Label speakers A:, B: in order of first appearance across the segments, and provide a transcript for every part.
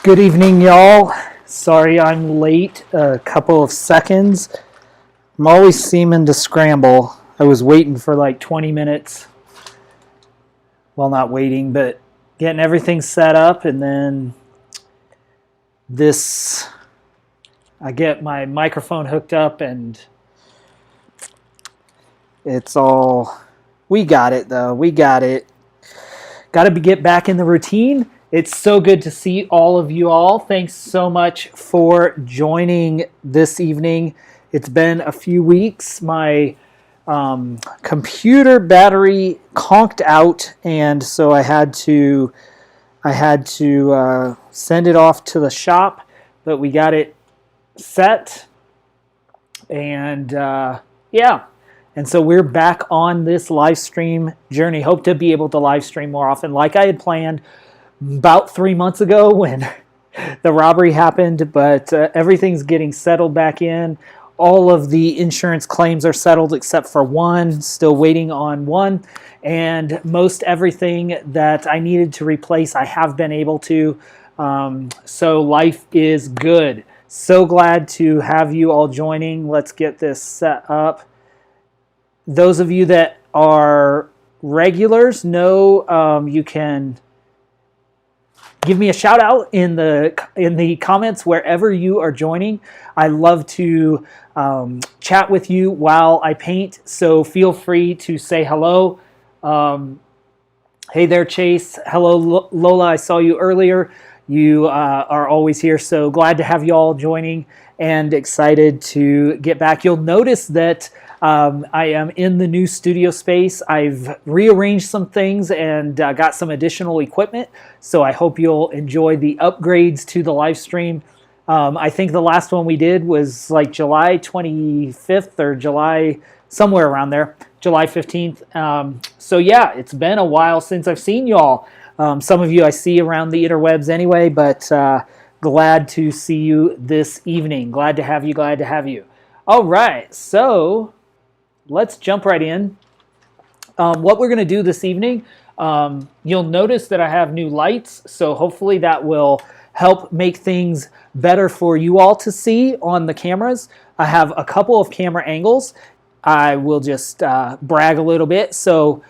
A: Good evening, y'all. Sorry I'm late a couple of seconds. I'm always seeming to scramble. I was waiting for like 20 minutes. Well, not waiting, but getting everything set up, and then I get my microphone hooked up, and it's all, we got it though. We got it. Got to get back in the routine. It's so good to see all of you all. Thanks so much for joining this evening. It's been a few weeks. My computer battery conked out, and so I had to send it off to the shop, but we got it set, and yeah. And so we're back on this live stream journey. Hope to be able to live stream more often, like I had planned about 3 months ago when the robbery happened, but everything's getting settled back in. All of the insurance claims are settled except for one, still waiting on one. And most everything that I needed to replace, I have been able to. So life is good. So glad to have you all joining. Let's get this set up. Those of you that are regulars know you can give me a shout out in the comments wherever you are joining. I love to chat with you while I paint, so feel free to say hello. Hey there, Chase. Hello, Lola. I saw you earlier. You are always here, so glad to have you all joining and excited to get back. You'll notice that I am in the new studio space. I've rearranged some things and got some additional equipment, so I hope you'll enjoy the upgrades to the live stream. I think the last one we did was like July 25th or July, somewhere around there, July 15th. So yeah, it's been a while since I've seen y'all. Some of you I see around the interwebs anyway, but glad to see you this evening. Glad to have you. All right, so let's jump right in. What we're going to do this evening, you'll notice that I have new lights, so hopefully that will help make things better for you all to see on the cameras. I have a couple of camera angles. I will just brag a little bit. So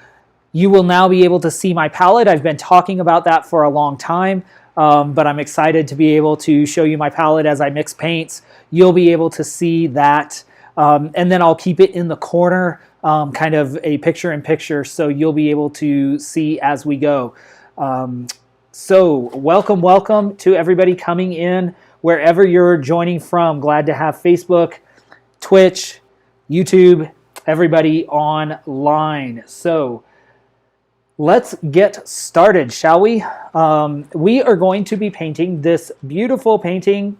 A: you will now be able to see my palette. I've been talking about that for a long time, but I'm excited to be able to show you my palette as I mix paints. You'll be able to see that. And then I'll keep it in the corner, kind of a picture-in-picture, so you'll be able to see as we go. So welcome to everybody coming in, wherever you're joining from. Glad to have Facebook, Twitch, YouTube, everybody online. So let's get started, shall we? We are going to be painting this beautiful painting.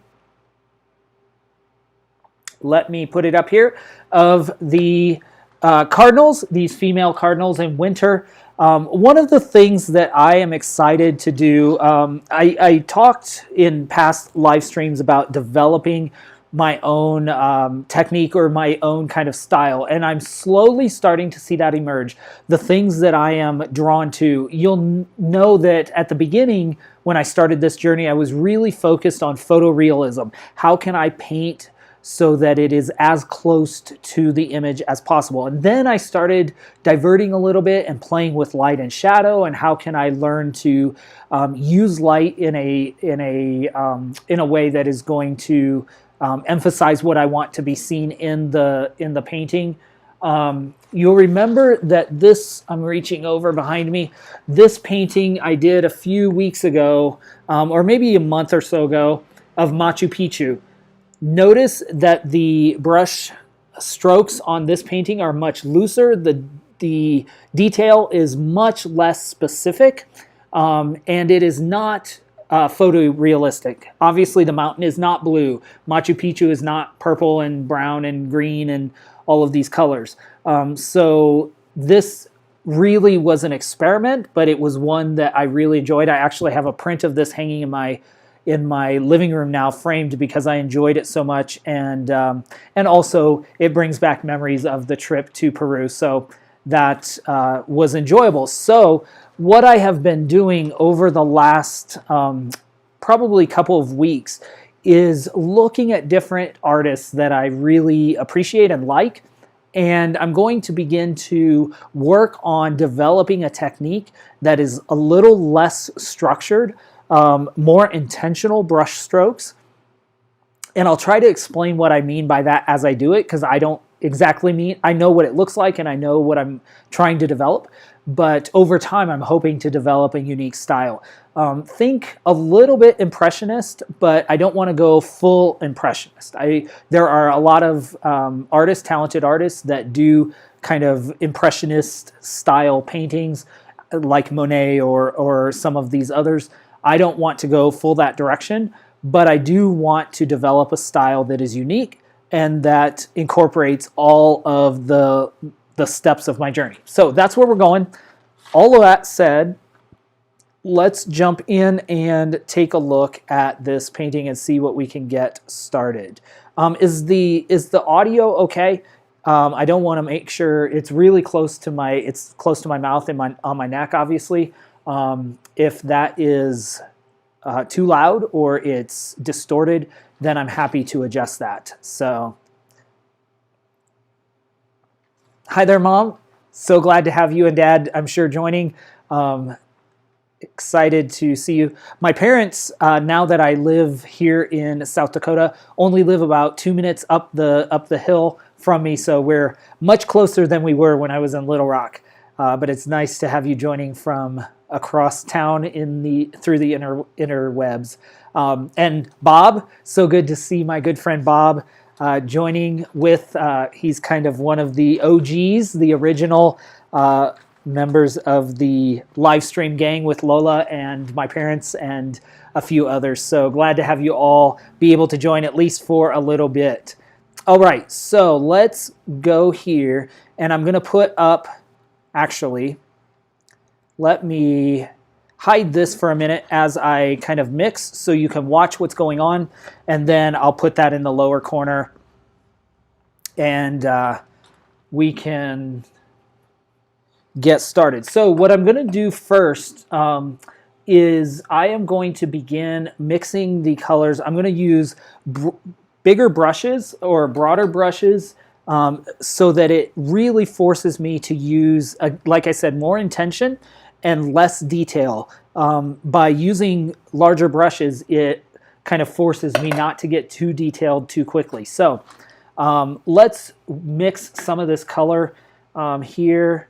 A: Let me put it up here, of the cardinals, these female cardinals in winter. One of the things that I am excited to do, I talked in past live streams about developing my own technique or my own kind of style, and I'm slowly starting to see that emerge. The things that I am drawn to, you'll know that at the beginning when I started this journey, I was really focused on photorealism. How can I paint so that it is as close to the image as possible? And then I started diverting a little bit and playing with light and shadow, and how can I learn to use light in a way that is going to emphasize what I want to be seen in the painting. You'll remember that this, I'm reaching over behind me, this painting I did a few weeks ago, or maybe a month or so ago, of Machu Picchu. Notice that the brush strokes on this painting are much looser. The detail is much less specific, and it is not photorealistic. Obviously, the mountain is not blue. Machu Picchu is not purple and brown and green and all of these colors. So this really was an experiment, but it was one that I really enjoyed. I actually have a print of this hanging in my living room now, framed, because I enjoyed it so much, and also it brings back memories of the trip to Peru, so that was enjoyable. So what I have been doing over the last probably couple of weeks is looking at different artists that I really appreciate and like. And I'm going to begin to work on developing a technique that is a little less structured, more intentional brush strokes. And I'll try to explain what I mean by that as I do it, because I don't exactly mean, I know what it looks like and I know what I'm trying to develop. But over time, I'm hoping to develop a unique style. Think a little bit impressionist, but I don't want to go full impressionist. There are a lot of artists, talented artists, that do kind of impressionist style paintings, like Monet or some of these others. I don't want to go full that direction, but I do want to develop a style that is unique and that incorporates all of the steps of my journey. So that's where we're going. All of that said, let's jump in and take a look at this painting and see what we can get started. Is the audio okay? I don't want to make sure it's really close to my mouth and on my neck, obviously. If that is too loud or it's distorted, then I'm happy to adjust that. So, hi there, Mom. So glad to have you and Dad, I'm sure, joining. Excited to see you. My parents, now that I live here in South Dakota, only live about 2 minutes up the hill from me, so we're much closer than we were when I was in Little Rock. But it's nice to have you joining from across town through the interwebs. And Bob, so good to see my good friend Bob joining with, he's kind of one of the OGs, the original members of the live stream gang with Lola and my parents and a few others. So glad to have you all be able to join at least for a little bit. All right, so let's go here, and I'm going to put up, actually, let me hide this for a minute as I kind of mix so you can watch what's going on, and then I'll put that in the lower corner, and we can get started. So what I'm going to do first is I am going to begin mixing the colors. I'm going to use bigger brushes or broader brushes so that it really forces me to use, like I said, more intention and less detail. By using larger brushes, it kind of forces me not to get too detailed too quickly. So let's mix some of this color here.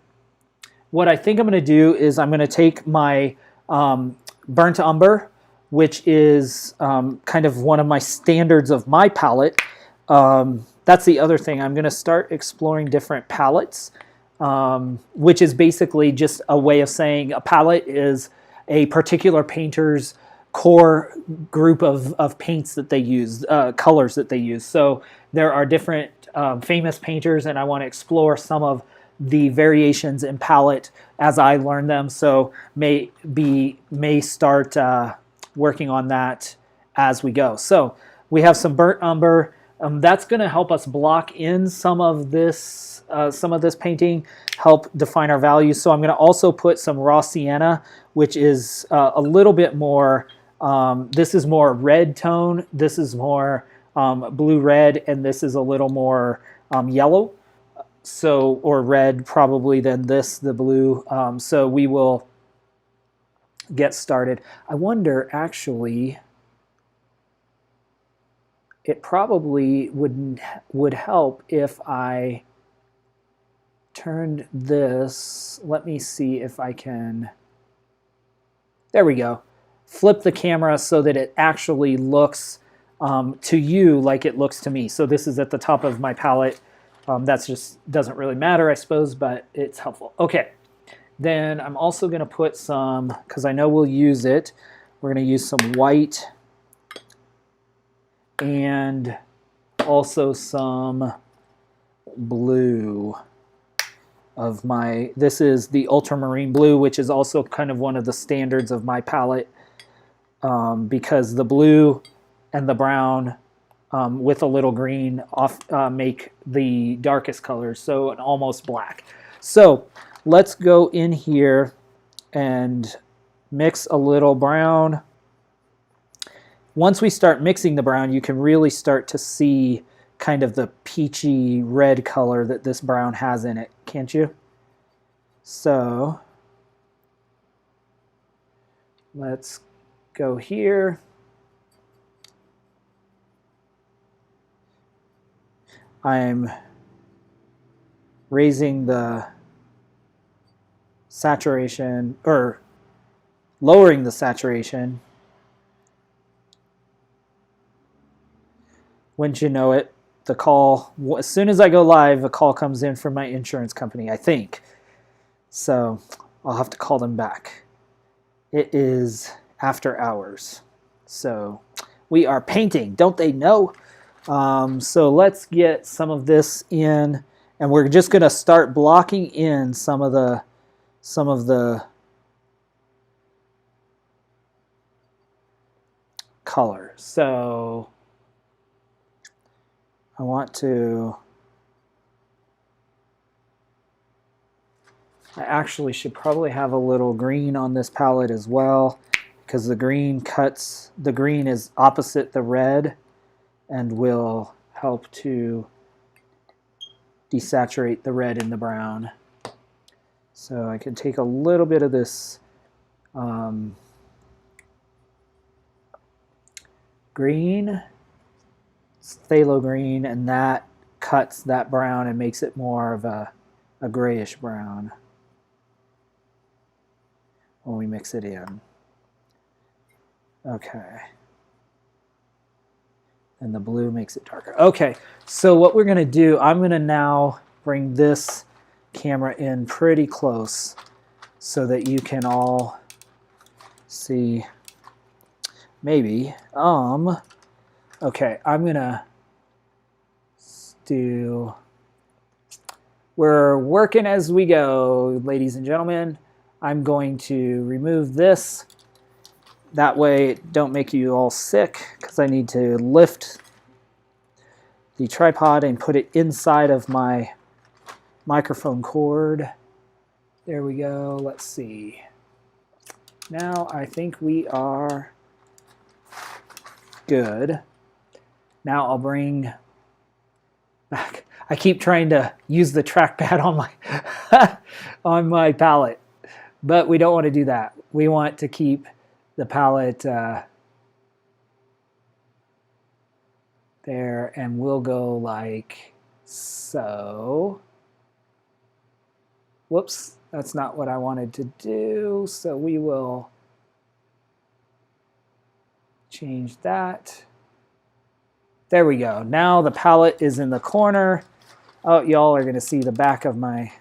A: What I think I'm going to do is I'm going to take my burnt umber, which is kind of one of my standards of my palette. That's the other thing. I'm going to start exploring different palettes, which is basically just a way of saying a palette is a particular painter's core group of paints that they use, colors that they use. So there are different famous painters, and I want to explore some of the variations in palette as I learn them. So may start working on that as we go. So we have some burnt umber. That's going to help us block in some of this painting, help define our values. So I'm going to also put some raw sienna, which is a little bit more. This is more red tone. This is more blue red, and this is a little more yellow. So, or red probably than this, the blue. So we will get started. I wonder, actually, it probably would help if I turned this. Let me see if I can. There we go. Flip the camera so that it actually looks to you like it looks to me. So this is at the top of my palette. That's just doesn't really matter, I suppose, but it's helpful. Okay, then I'm also going to put some, because I know we'll use it, we're going to use some white and also some blue of my, this is the ultramarine blue, which is also kind of one of the standards of my palette, because the blue and the brown with a little green make the darkest colors, so an almost black. So let's go in here and mix a little brown once we start mixing the brown, you can really start to see kind of the peachy red color that this brown has in it, can't you? So let's go here. I'm raising the saturation, or lowering the saturation. Wouldn't you know it, the call, as soon as I go live, a call comes in from my insurance company, I think. So I'll have to call them back. It is after hours. So we are painting, don't they know? So let's get some of this in, and we're just going to start blocking in some of the color. So I actually should probably have a little green on this palette as well, because the green is opposite the red and will help to desaturate the red in the brown. So I can take a little bit of this green, phthalo green, and that cuts that brown and makes it more of a grayish brown when we mix it in. Okay. And the blue makes it darker. Okay, so what we're going to do, I'm going to now bring this camera in pretty close so that you can all see. Maybe. Okay, I'm going to do, we're working as we go, ladies and gentlemen. I'm going to remove this. That way, don't make you all sick, because I need to lift the tripod and put it inside of my microphone cord. There we go. Let's see. Now I think we are good. Now I'll bring back. I keep trying to use the trackpad on my on my palette, but we don't want to do that. We want to keep the palette there, and we'll go like so. Whoops, that's not what I wanted to do, so we will change that. There we go. Now the palette is in the corner. Oh, y'all are going to see the back of my...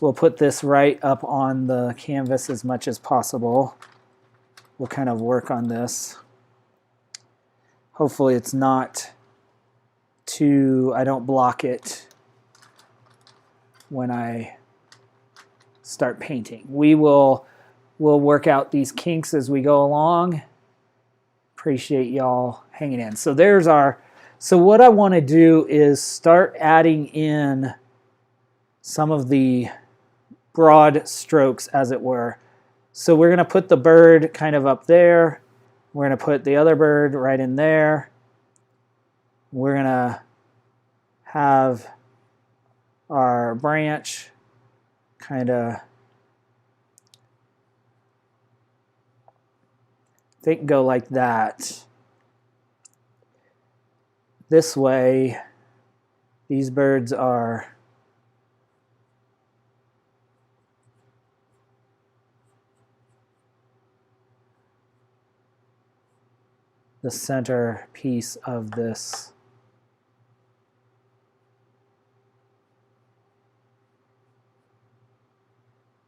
A: We'll put this right up on the canvas as much as possible. We'll kind of work on this. Hopefully it's not too... I don't block it when I start painting. We'll work out these kinks as we go along. Appreciate y'all hanging in. So there's our... So what I want to do is start adding in some of the broad strokes, as it were. So we're going to put the bird kind of up there. We're going to put the other bird right in there. We're going to have our branch kind of, I think, go like that. This way, these birds are the center piece of this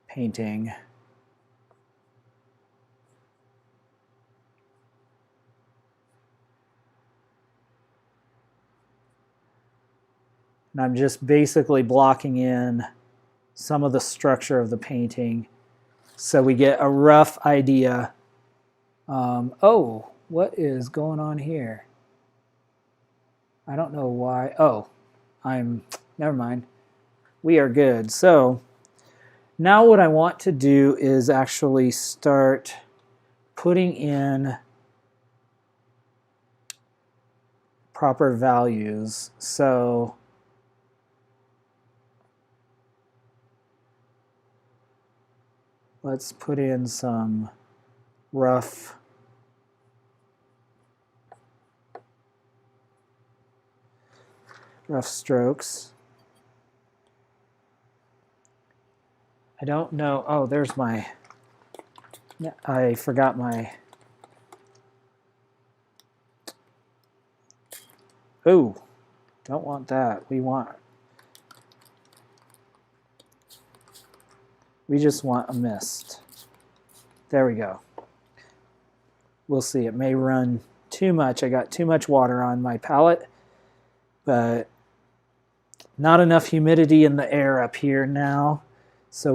A: painting. And I'm just basically blocking in some of the structure of the painting so we get a rough idea. Oh, what is going on here? I don't know why. Oh, never mind. We are good. So now what I want to do is actually start putting in proper values. So let's put in some rough strokes. I don't know. Oh, there's my, I forgot my, oh, don't want that. We just want a mist. There we go. We'll see. It may run too much. I got too much water on my palette, but not enough humidity in the air up here now. So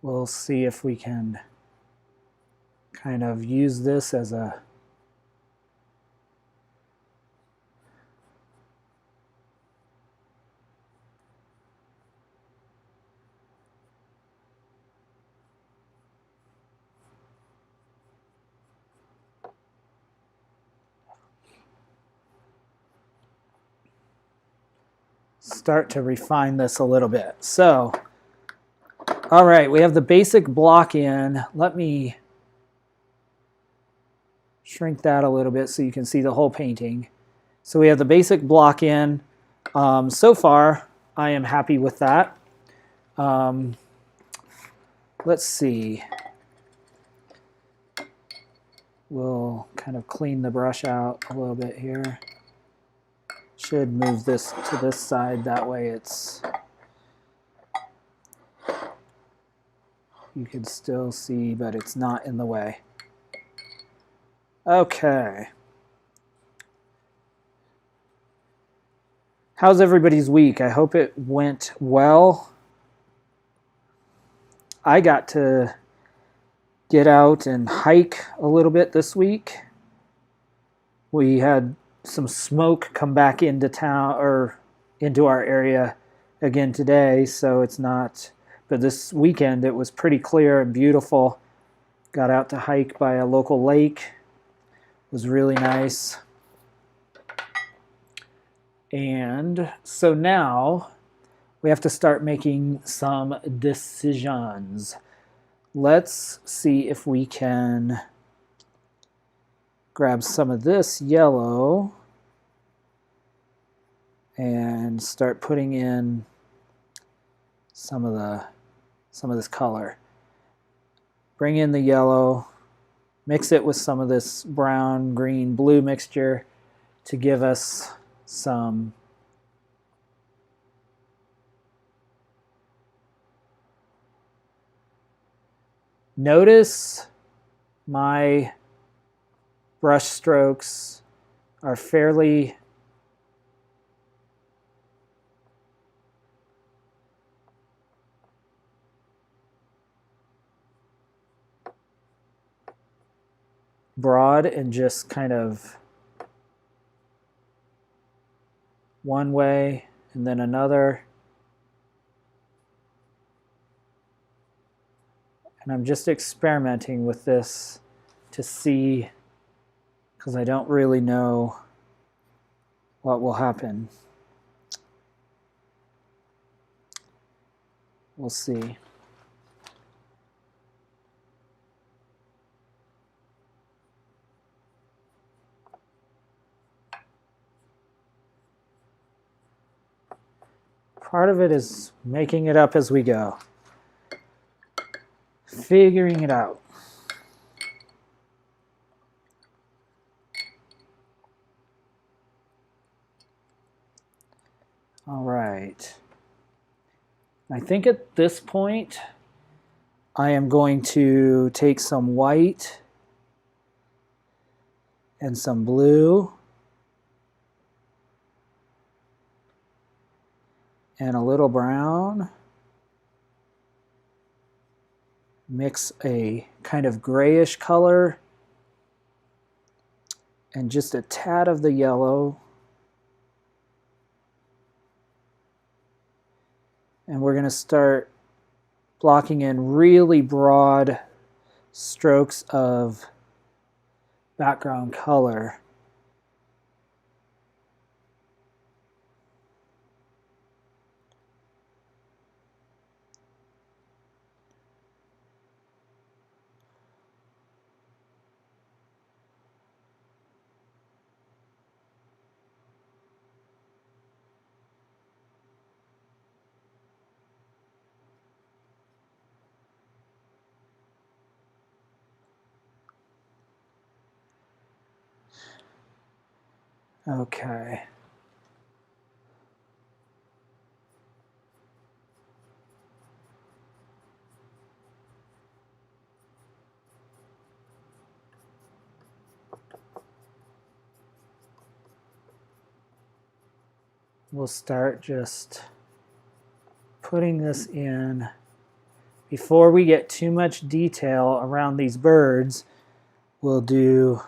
A: we'll see if we can kind of use this as a start to refine this a little bit. So, all right, we have the basic block in. Let me shrink that a little bit so you can see the whole painting. So we have the basic block in. So far, I am happy with that. Let's see. We'll kind of clean the brush out a little bit here. Should move this to this side, that way it's, you can still see, but it's not in the way. Okay. How's everybody's week? I hope it went well. I got to get out and hike a little bit this week. We had some smoke come back into town, or into our area again today, so it's not, but this weekend it was pretty clear and beautiful. Got out to hike by a local lake. It was really nice. And so now we have to start making some decisions. Let's see if we can grab some of this yellow and start putting in some of this color. Bring in the yellow, mix it with some of this brown, green, blue mixture to give us some notice my brush strokes are fairly broad and just kind of one way and then another. And I'm just experimenting with this to see, because I don't really know what will happen. We'll see. Part of it is making it up as we go. Figuring it out. All right. I think at this point, I am going to take some white and some blue and a little brown. Mix a kind of grayish color and just a tad of the yellow. And we're going to start blocking in really broad strokes of background color. Okay. We'll start just putting this in. Before we get too much detail around these birds, we'll do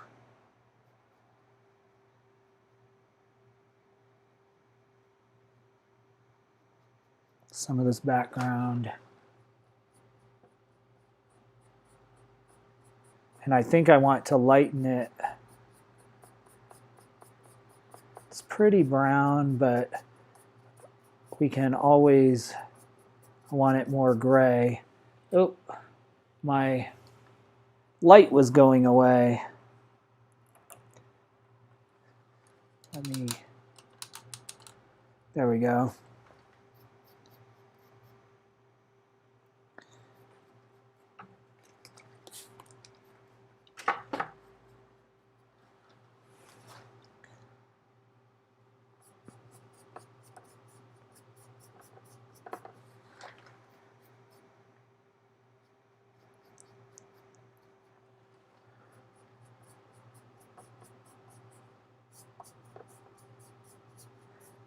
A: some of this background. And I think I want to lighten it. It's pretty brown, but we can always want it more gray. Oh, my light was going away. There we go.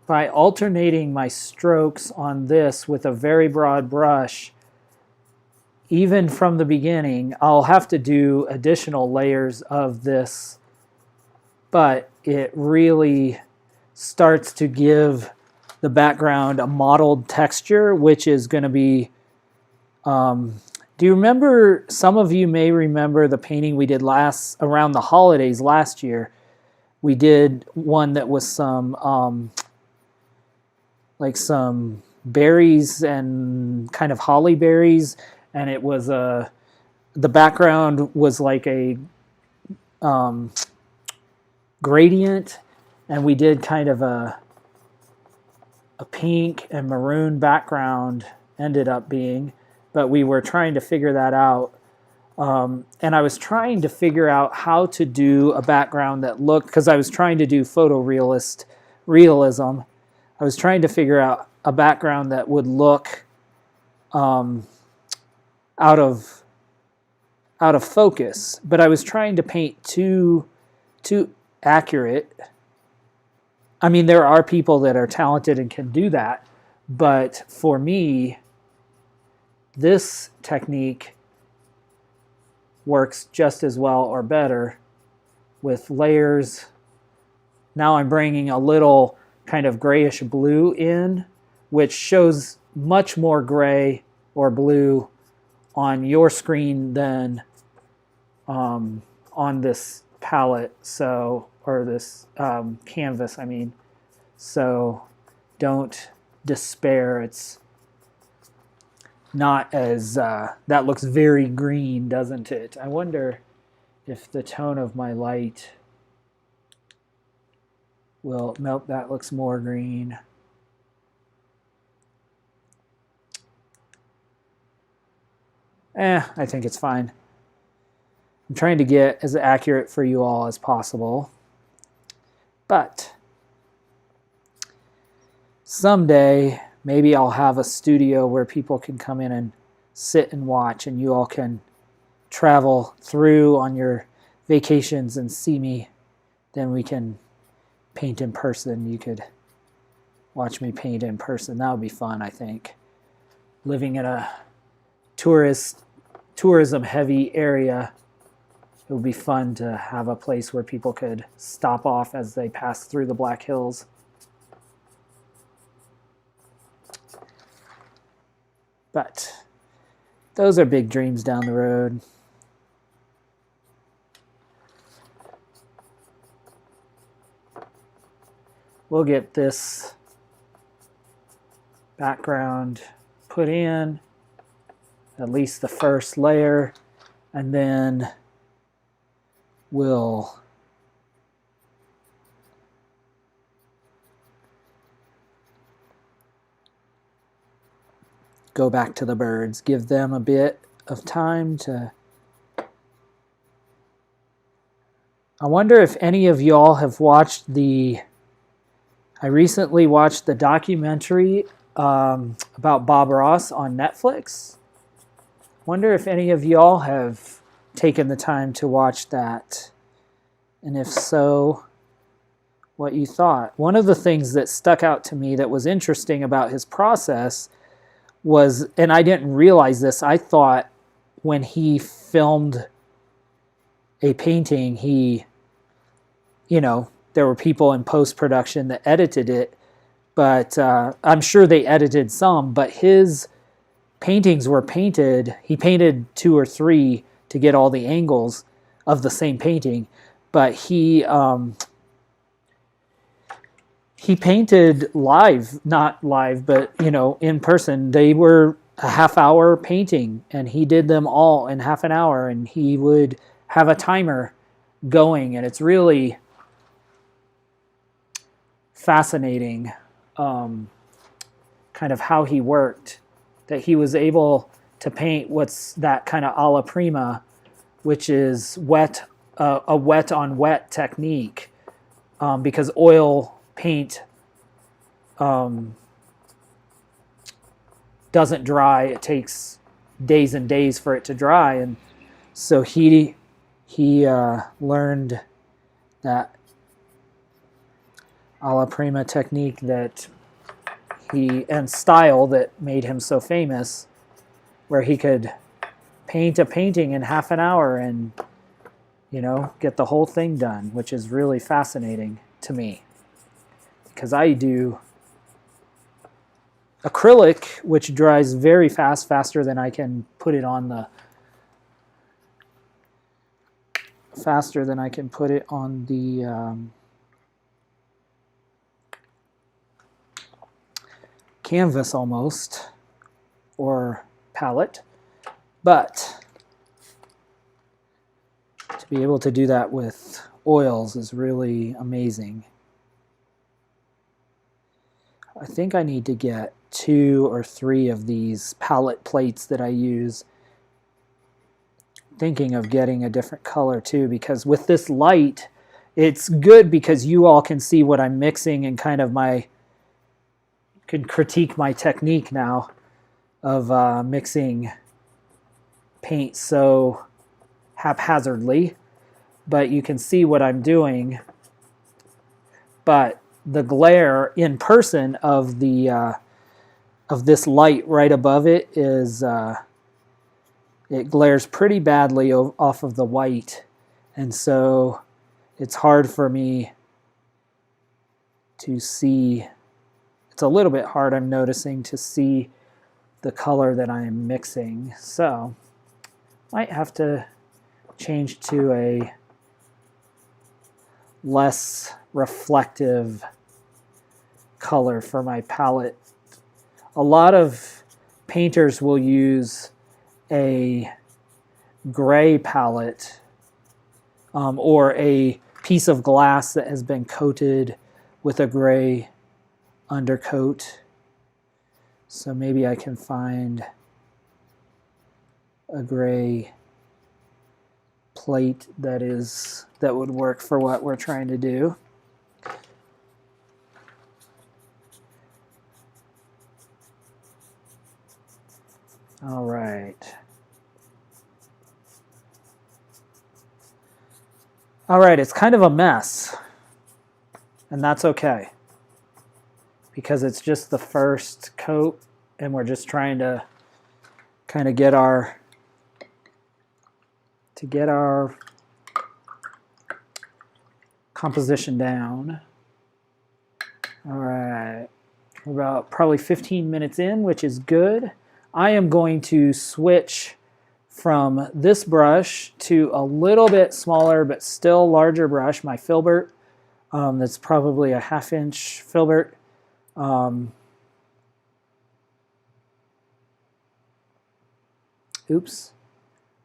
A: By alternating my strokes on this with a very broad brush, even from the beginning, I'll have to do additional layers of this, but it really starts to give the background a mottled texture, which is going to be, do you remember, some of you may remember the painting we did around the holidays last year. We did one that was some berries and kind of holly berries, and it was the background was like a gradient, and we did kind of a pink and maroon background ended up being, but we were trying to figure that out. And I was trying to figure out how to do a background that looked, because I was trying to do photorealism. I was trying to figure out a background that would look out of focus, but I was trying to paint too accurate. I mean, there are people that are talented and can do that, but for me, this technique works just as well or better with layers. Now I'm bringing a little kind of grayish blue in, which shows much more gray or blue on your screen than on this palette, or this canvas, I mean. So don't despair. It's not as, that looks very green, doesn't it? I wonder if the tone of my light will, nope, that looks more green. I think it's fine. I'm trying to get as accurate for you all as possible. But someday, maybe I'll have a studio where people can come in and sit and watch, and you all can travel through on your vacations and see me. Then we can paint in person. You could watch me paint in person. That would be fun, I think. Living in a tourism heavy area, it would be fun to have a place where people could stop off as they pass through the Black Hills. But those are big dreams down the road. We'll get this background put in, at least the first layer, and then we'll go back to the birds, give them a bit of time to... I wonder if any of y'all have watched I recently watched the documentary about Bob Ross on Netflix. Wonder if any of y'all have taken the time to watch that, and if so, what you thought. One of the things that stuck out to me that was interesting about his process was, and I didn't realize this, I thought when he filmed a painting, there were people in post-production that edited it, but I'm sure they edited some, but his paintings were painted, he painted 2 or 3 to get all the angles of the same painting, but he painted live, not live, but in person. They were a half-hour painting, and he did them all in half an hour, and he would have a timer going, and it's really fascinating kind of how he worked, that he was able to paint what's that kind of alla prima, which is a wet on wet technique, because oil paint doesn't dry. It takes days and days for it to dry, and so he learned that alla prima technique and style that made him so famous, where he could paint a painting in half an hour and get the whole thing done, which is really fascinating to me, because I do acrylic, which dries very fast, faster than I can put it on the canvas almost, or palette, but to be able to do that with oils is really amazing. I think I need to get 2 or 3 of these palette plates that I use. Thinking of getting a different color too, because with this light, it's good because you all can see what I'm mixing and kind of can critique my technique now of mixing paint so haphazardly, but you can see what I'm doing. But the glare in person of this light right above it is it glares pretty badly off of the white, and so it's hard for me to see. It's a little bit hard, I'm noticing, to see the color that I'm mixing. So might have to change to a less reflective color for my palette. A lot of painters will use a gray palette or a piece of glass that has been coated with a gray undercoat. So maybe I can find a gray plate that would work for what we're trying to do. All right. All right, it's kind of a mess, and that's okay. because it's just the first coat and we're just trying to kind of get our composition down. All right, we're about probably 15 minutes in, which is good. I am going to switch from this brush to a little bit smaller but still larger brush, my filbert. That's probably a 1/2 inch filbert. Oops,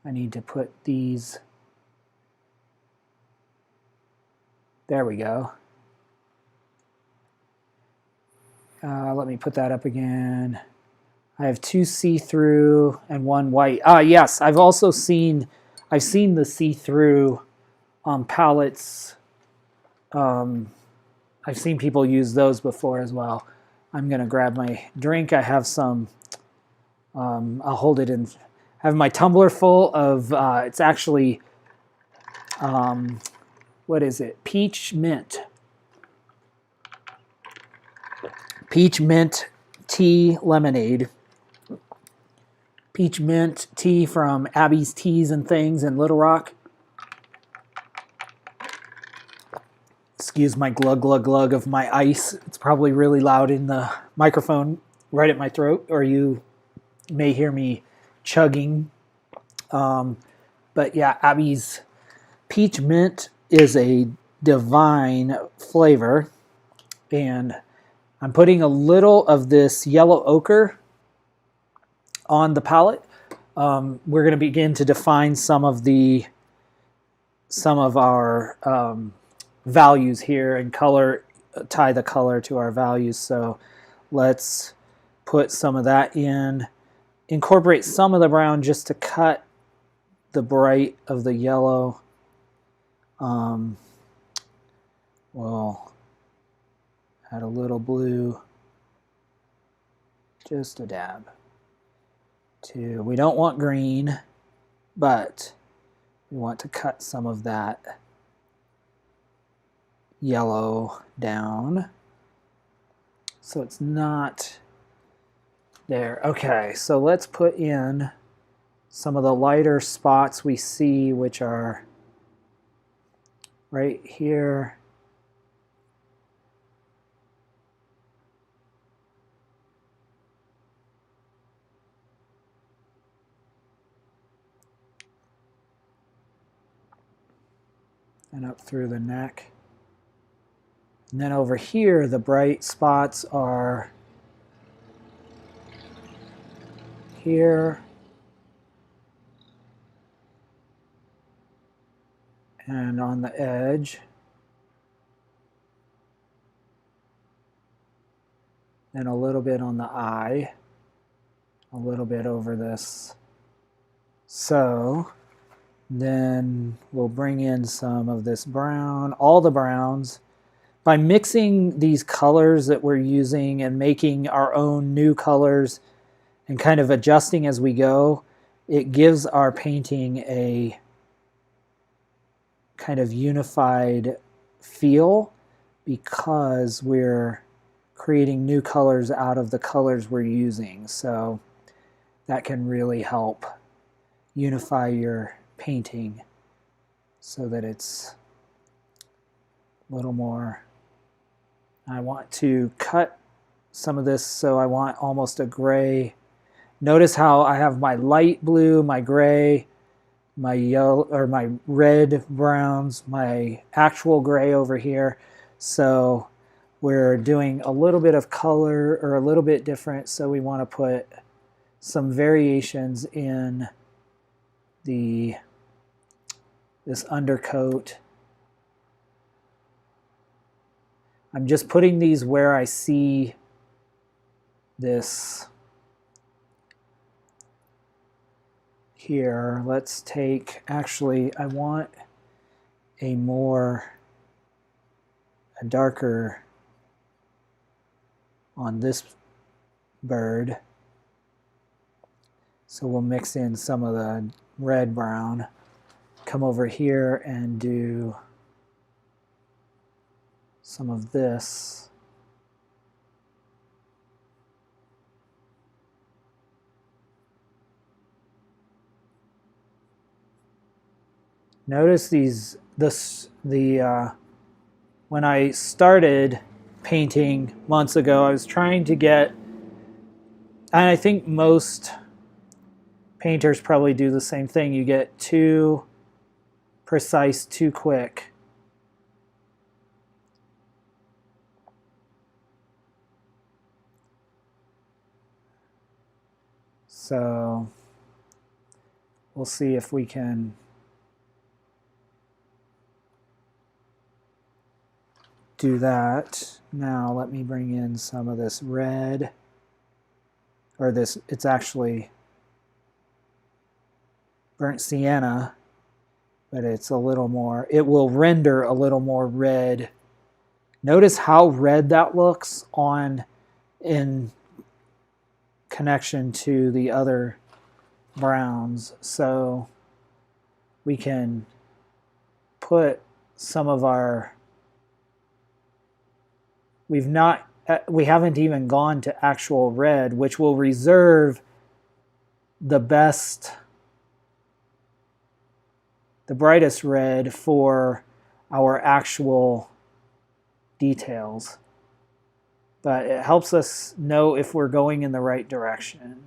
A: I need to put these, there we go. Let me put that up again. I have 2 see-through and 1 white. Yes, I've seen the see-through palettes. I've seen people use those before as well. I'm gonna grab my drink. I have some, I'll hold it in, I have my tumbler full of, it's actually, what is it? Peach mint. Peach mint tea lemonade. Peach mint tea from Abby's Teas and Things in Little Rock. Excuse my glug, glug, glug of my ice. It's probably really loud in the microphone right at my throat, or you may hear me chugging. But yeah, Abby's Peach Mint is a divine flavor. And I'm putting a little of this yellow ochre on the palette. We're going to begin to define some of our values here and tie the color to our values. So let's put some of that in, incorporate some of the brown just to cut the bright of the yellow. We'll add a little blue, just a dab. We don't want green, but we want to cut some of that yellow down so it's not there. Okay, so let's put in some of the lighter spots we see, which are right here. And up through the neck. And then over here, the bright spots are here and on the edge. And a little bit on the eye. A little bit over this. So then we'll bring in some of this brown, all the browns. By mixing these colors that we're using and making our own new colors and kind of adjusting as we go, it gives our painting a kind of unified feel because we're creating new colors out of the colors we're using. So that can really help unify your painting so that it's a little more. I want to cut some of this, so I want almost a gray. Notice how I have my light blue, my gray, my yellow, or my red browns, my actual gray over here. So we're doing a little bit of color or a little bit different, so we want to put some variations in this undercoat. I'm just putting these where I see this here. Let's take, actually, I want a darker on this bird. So we'll mix in some of the red brown. Come over here and do some of this. Notice when I started painting months ago, I was trying to get, and I think most painters probably do the same thing, you get too precise too quick. So we'll see if we can do that. Now let me bring in some of this red, or this, it's actually burnt sienna, but it's a little more, it will render a little more red. Notice how red that looks in connection to the other browns. So we can put some of our, we haven't even gone to actual red, which will reserve the brightest red for our actual details. But it helps us know if we're going in the right direction.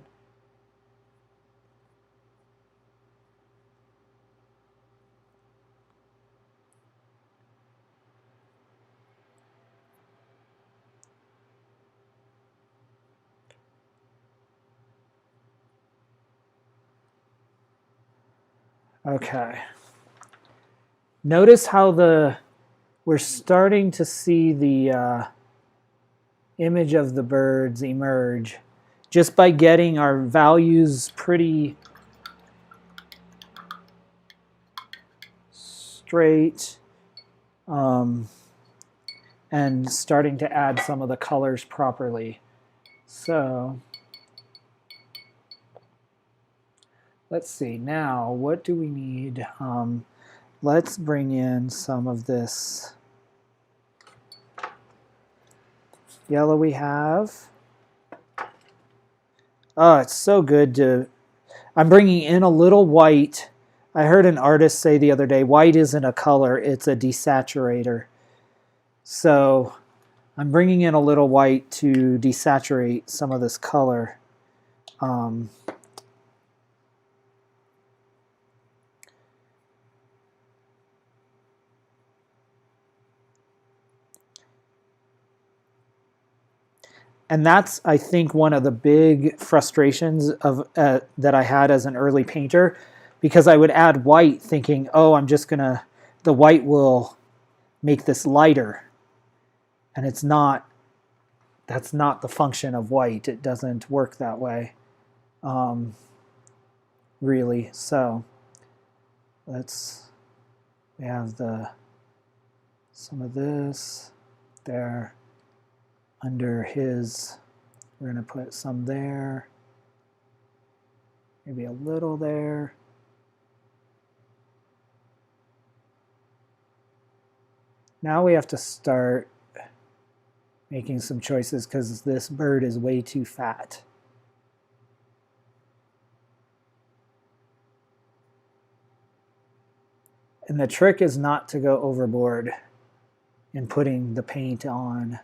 A: Okay. Notice how we're starting to see the image of the birds emerge just by getting our values pretty straight and starting to add some of the colors properly. So let's see, now what do we need? Let's bring in some of this yellow we have. Oh, it's so good to, I'm bringing in a little white. I heard an artist say the other day, white isn't a color, it's a desaturator. So I'm bringing in a little white to desaturate some of this color. And that's, I think, one of the big frustrations of that I had as an early painter, because I would add white thinking, oh, the white will make this lighter. And it's not, that's not the function of white. It doesn't work that way, really. So we have some of this there. Under his, we're going to put some there, maybe a little there. Now we have to start making some choices because this bird is way too fat. And the trick is not to go overboard in putting the paint on.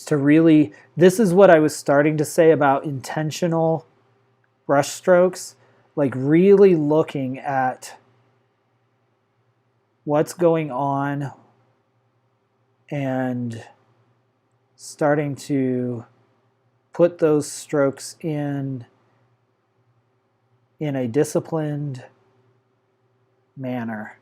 A: To really, this is what I was starting to say about intentional brush strokes, like really looking at what's going on and starting to put those strokes in a disciplined manner.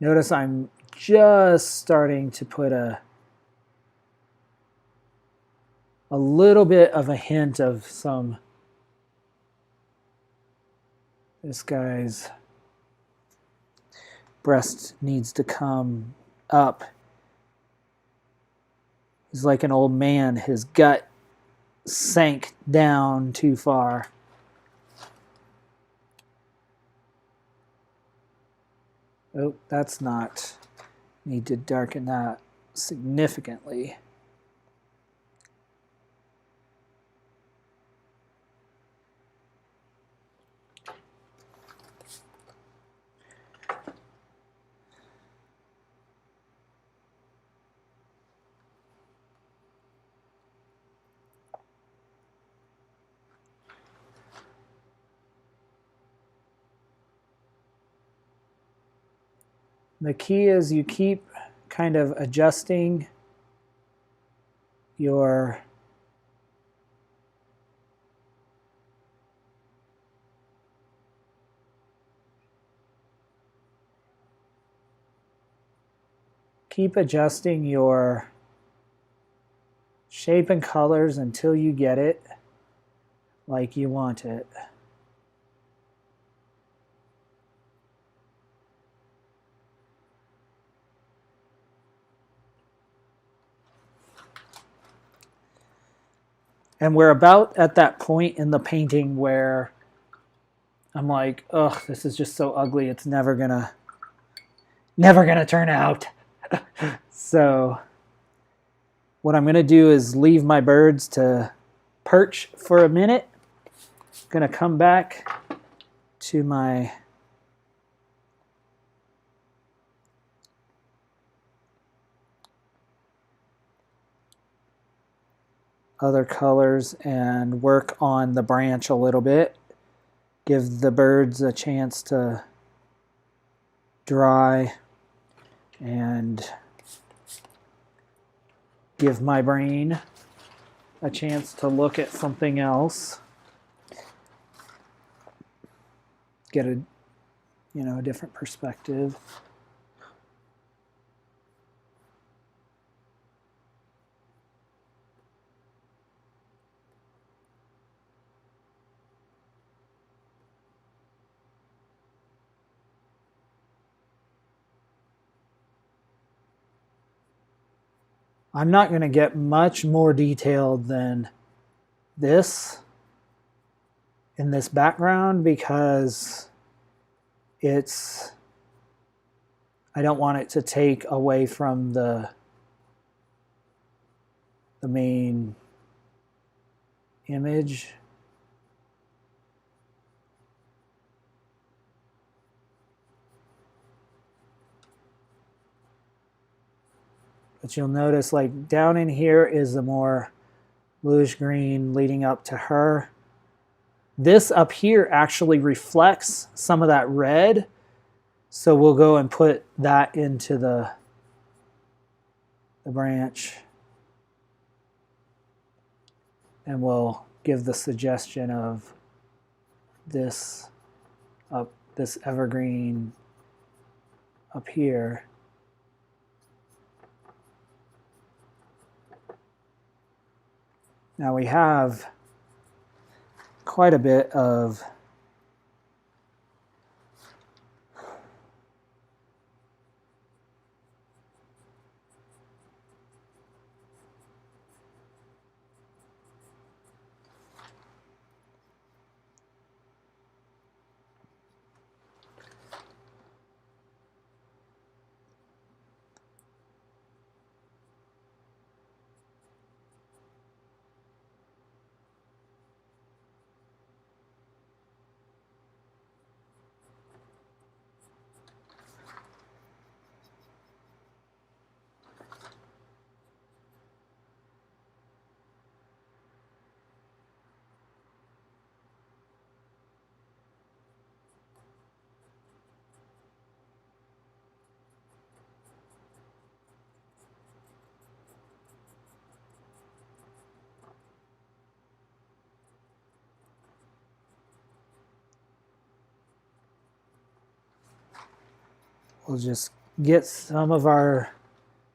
A: Notice I'm just starting to put a little bit of a hint of some, this guy's breast needs to come up. He's like an old man. His gut sank down too far. Oh, that's not Need to darken that significantly. The key is you keep kind of adjusting your shape and colors until you get it like you want it. And we're about at that point in the painting where I'm like, ugh, this is just so ugly. It's never gonna turn out. So what I'm gonna do is leave my birds to perch for a minute. Gonna come back to my other colors and work on the branch a little bit. Give the birds a chance to dry and give my brain a chance to look at something else. Get a different perspective. I'm not going to get much more detailed than this in this background because I don't want it to take away from the main image. But you'll notice like down in here is the more bluish green leading up to her. This up here actually reflects some of that red. So we'll go and put that into the branch. And we'll give the suggestion of this evergreen up here. Now we have quite a bit of we'll just get some of our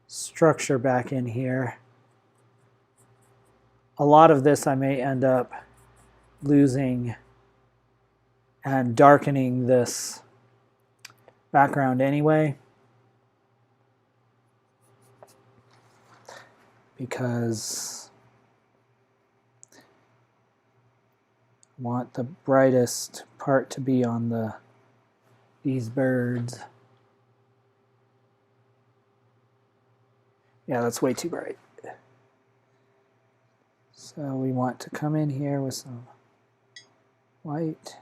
A: structure back in here. A lot of this I may end up losing and darkening this background anyway, because I want the brightest part to be on these birds. Yeah, that's way too bright. So we want to come in here with some white.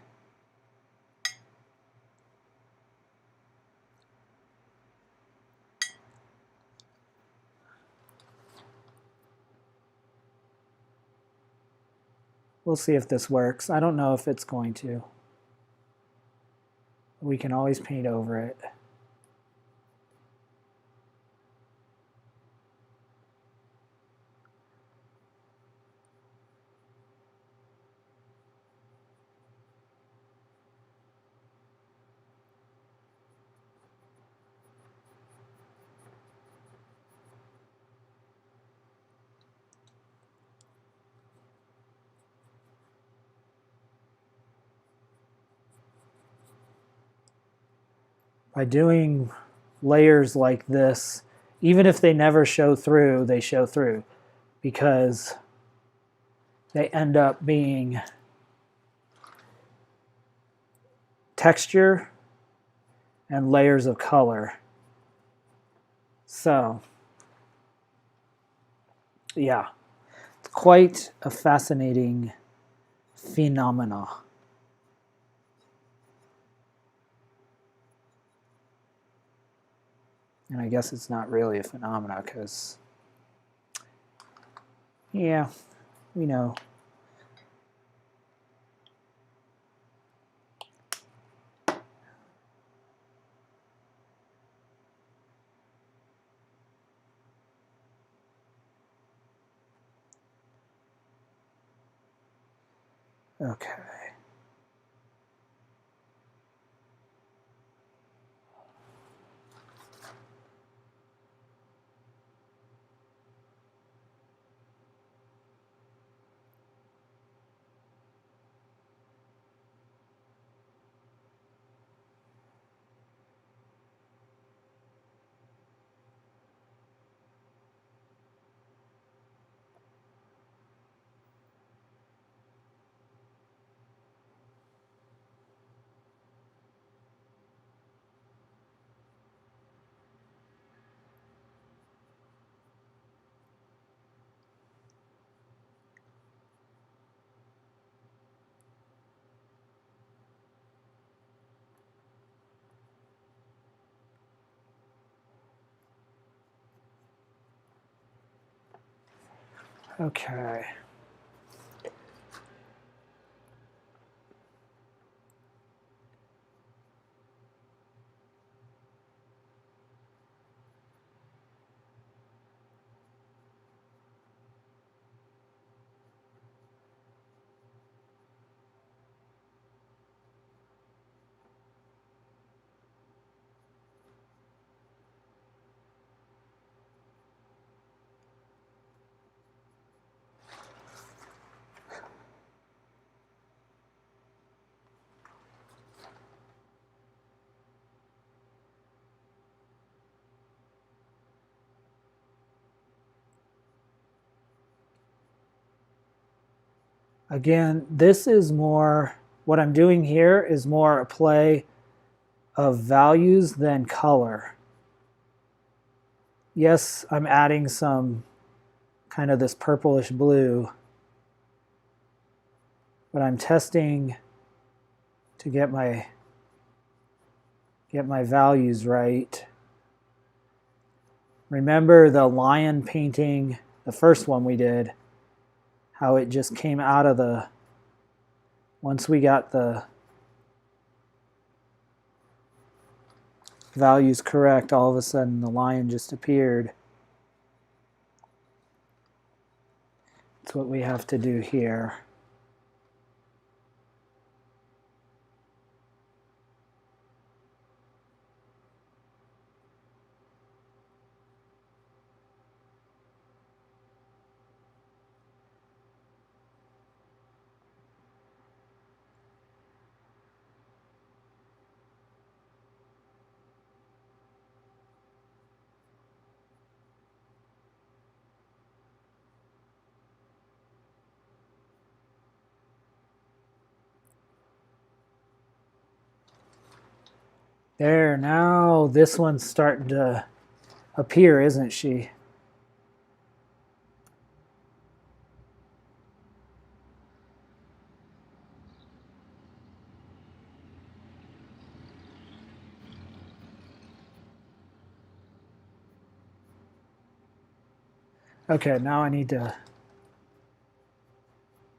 A: We'll see if this works. I don't know if it's going to. We can always paint over it. By doing layers like this, even if they never show through, they show through because they end up being texture and layers of color. So, yeah, it's quite a fascinating phenomena. And I guess it's not really a phenomena because, yeah, we know. Okay. Okay. Again, this is more, what I'm doing here is more a play of values than color. Yes, I'm adding some kind of this purplish blue, but I'm testing to get my values right. Remember the lion painting, the first one we did, how it just came out of the, once we got the values correct, all of a sudden the lion just appeared. That's what we have to do here. There, now this one's starting to appear, isn't she? Okay, now I need to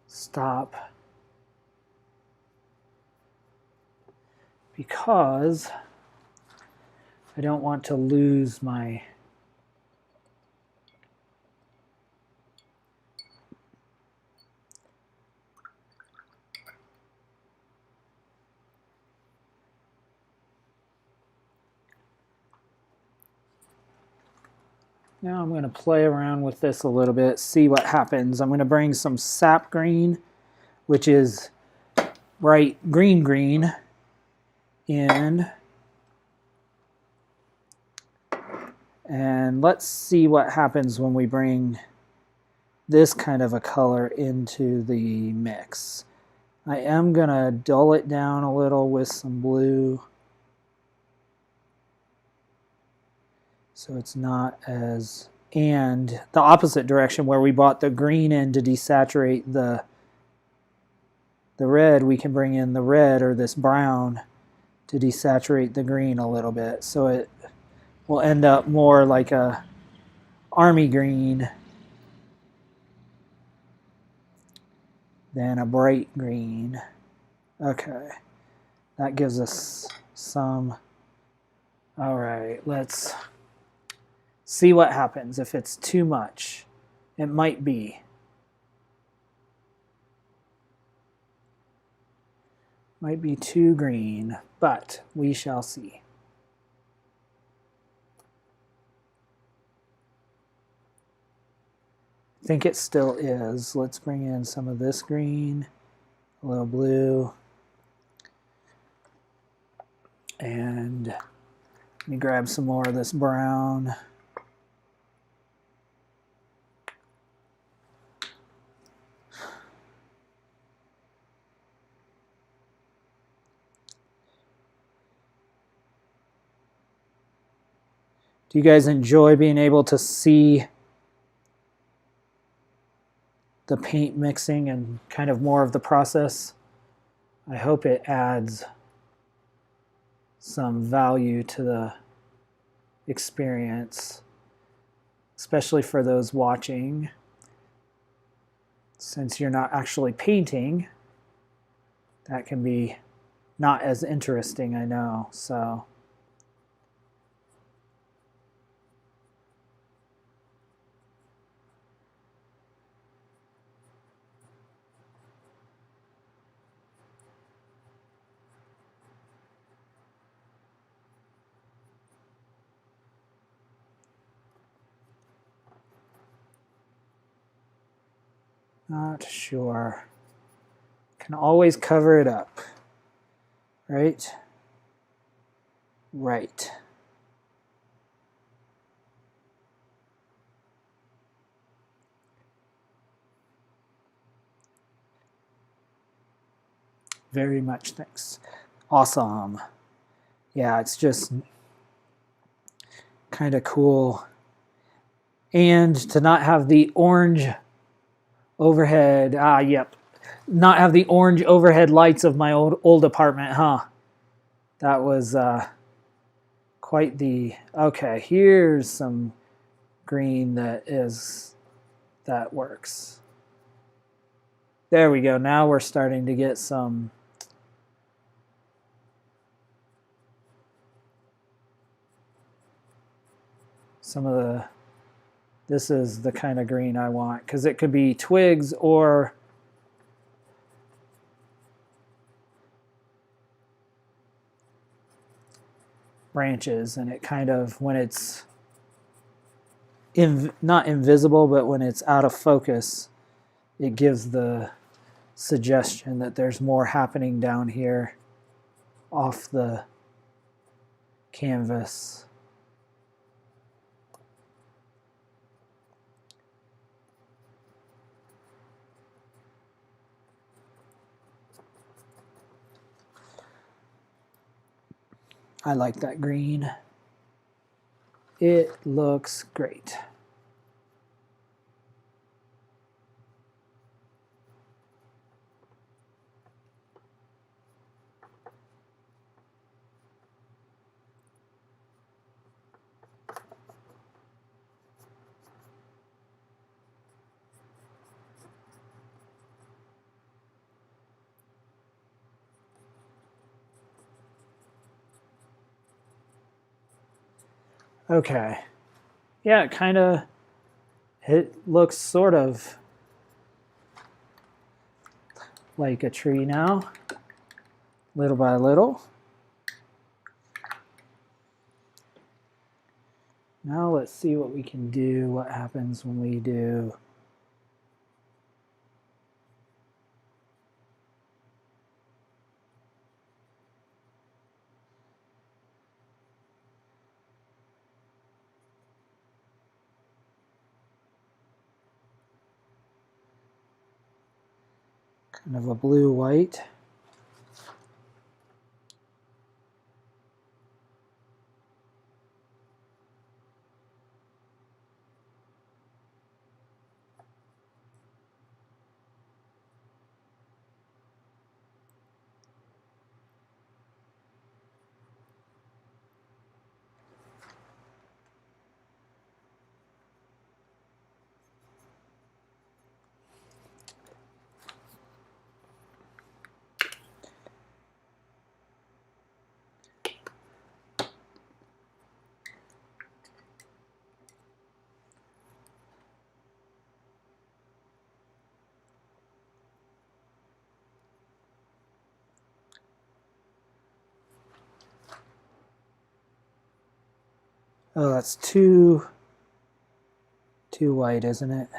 A: stop because I don't want to lose my Now I'm going to play around with this a little bit, see what happens. I'm going to bring some sap green, which is bright green in. And let's see what happens when we bring this kind of a color into the mix. I am going to dull it down a little with some blue, so it's not as, and the opposite direction where we brought the green in to desaturate the red, we can bring in the red or this brown to desaturate the green a little bit, so it will end up more like a army green than a bright green. Okay, that gives us some. All right, let's see what happens. If it's too much, it might be. Might be too green, but we shall see. I think it still is. Let's bring in some of this green, a little blue, and let me grab some more of this brown. Do you guys enjoy being able to see the paint mixing and kind of more of the process? I hope it adds some value to the experience, especially for those watching. Since you're not actually painting, that can be not as interesting, I know. So not sure. Can always cover it up, right? Right. Very much thanks. Awesome. Yeah, it's just kind of cool. And to not have the orange overhead, yep. Not have the orange overhead lights of my old apartment, huh? That was quite the, okay, here's some green that works. There we go. Now we're starting to get some of the, this is the kind of green I want, because it could be twigs or branches, and it kind of, when it's not invisible, but when it's out of focus, it gives the suggestion that there's more happening down here off the canvas. I like that green. It looks great. Okay. Yeah, it looks sort of like a tree now, little by little. Now let's see what we can do, what happens when we do kind of a blue-white. Oh, that's too white, isn't it?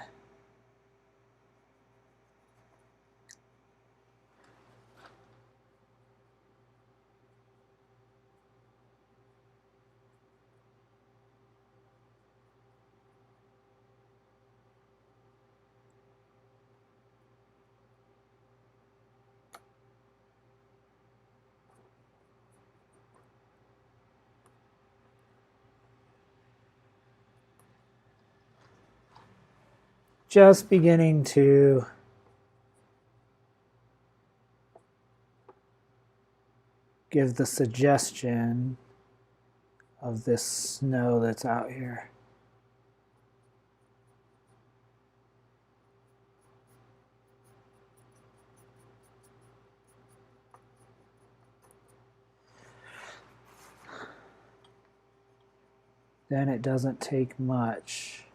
A: Just beginning to give the suggestion of this snow that's out here. Then it doesn't take much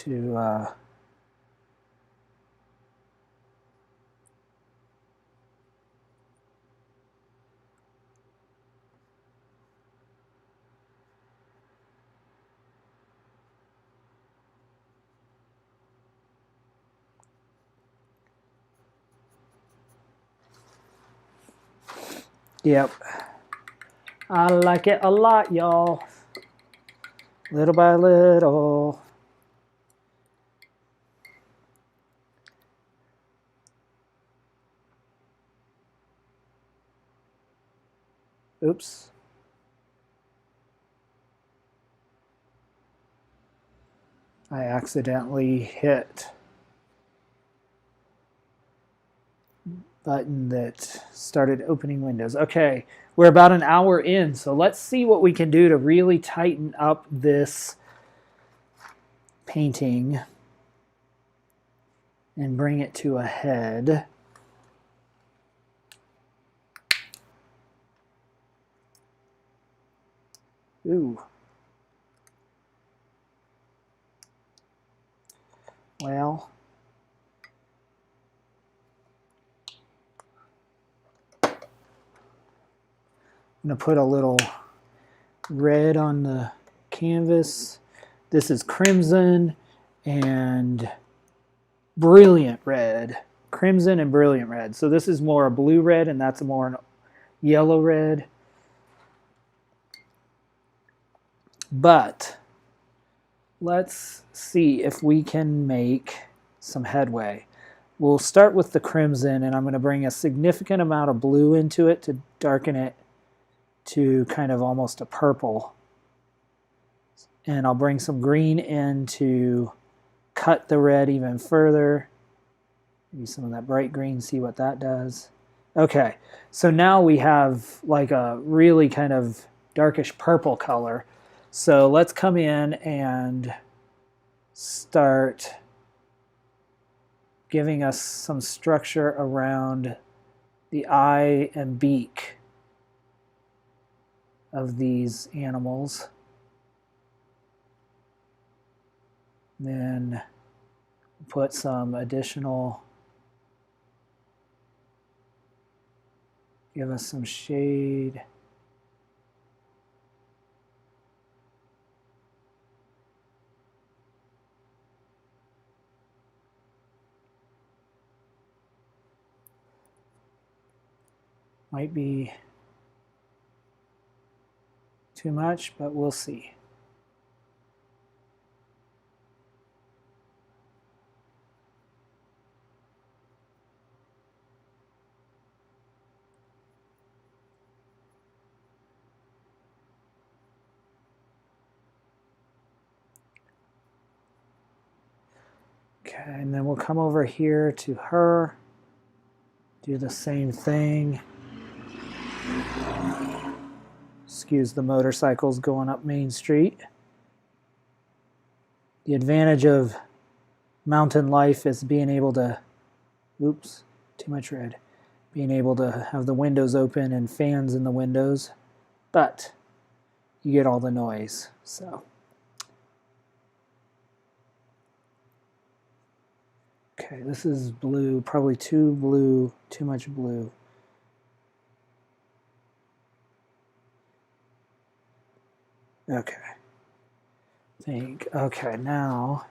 A: to Yep. I like it a lot, y'all. Little by little. Oops. I accidentally hit button that started opening windows. Okay, we're about an hour in, so let's see what we can do to really tighten up this painting and bring it to a head. Ooh. Well, I'm going to put a little red on the canvas. This is crimson and brilliant red. Crimson and brilliant red. So this is more a blue red and that's more an yellow red. But let's see if we can make some headway. We'll start with the crimson, and I'm going to bring a significant amount of blue into it to darken it to kind of almost a purple. And I'll bring some green in to cut the red even further. Maybe some of that bright green, see what that does. Okay, so now we have like a really kind of darkish purple color. So let's come in and start giving us some structure around the eye and beak of these animals. Then put some additional, give us some shade. Might be too much, but we'll see. Okay, and then we'll come over here to her, do the same thing. Excuse the motorcycles going up Main Street. The advantage of mountain life is being able to, oops, too much red, being able to have the windows open and fans in the windows, but you get all the noise, so. Okay, this is blue, probably too blue, too much blue. Okay. Okay, now.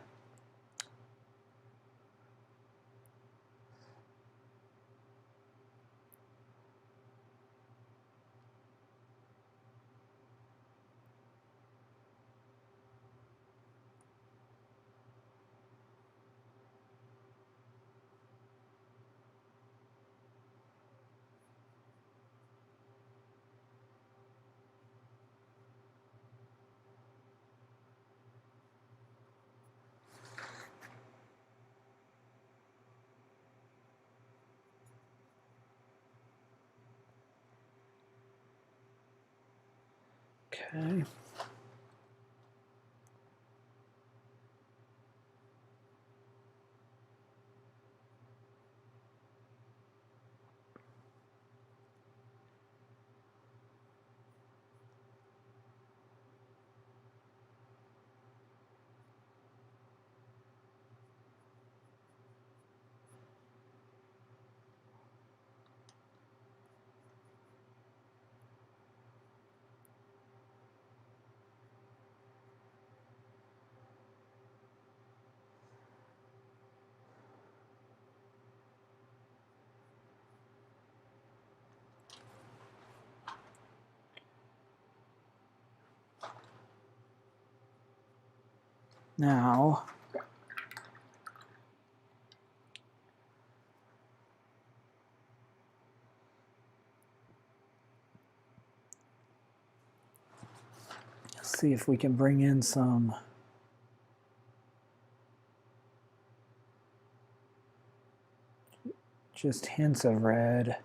A: Okay. Now, let's see if we can bring in some just hints of red.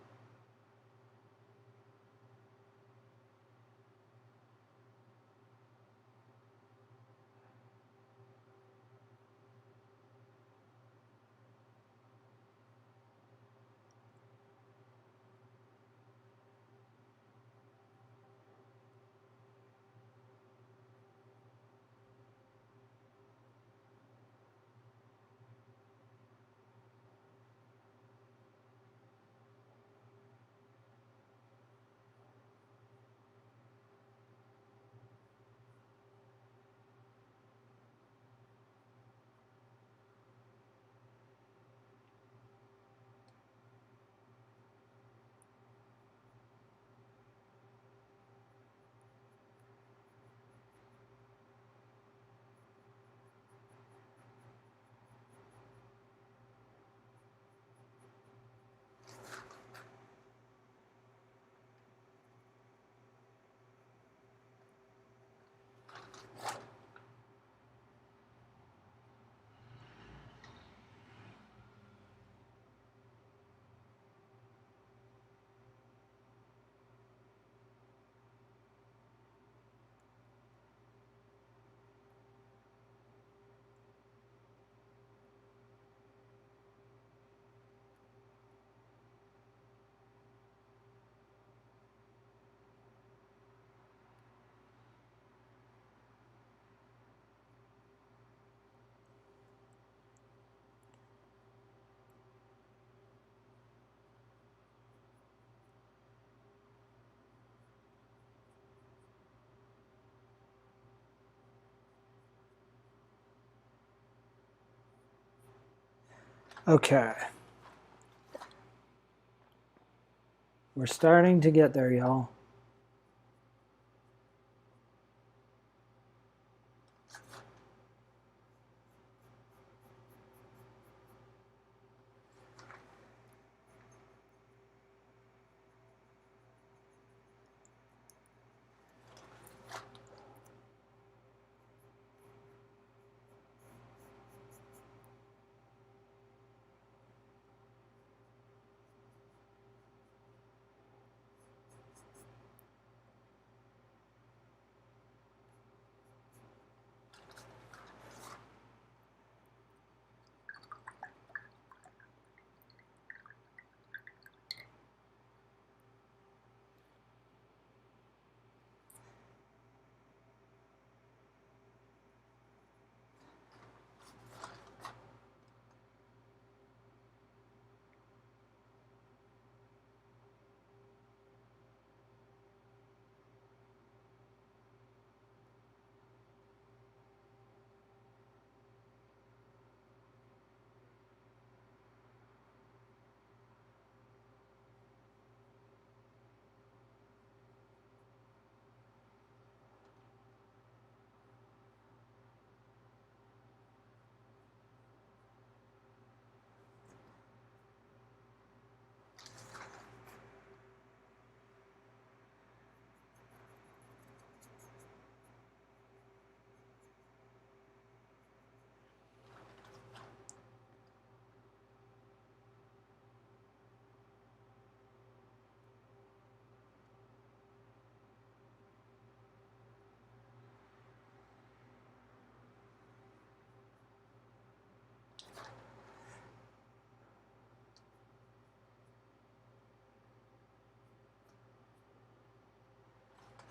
A: Okay. We're starting to get there, y'all.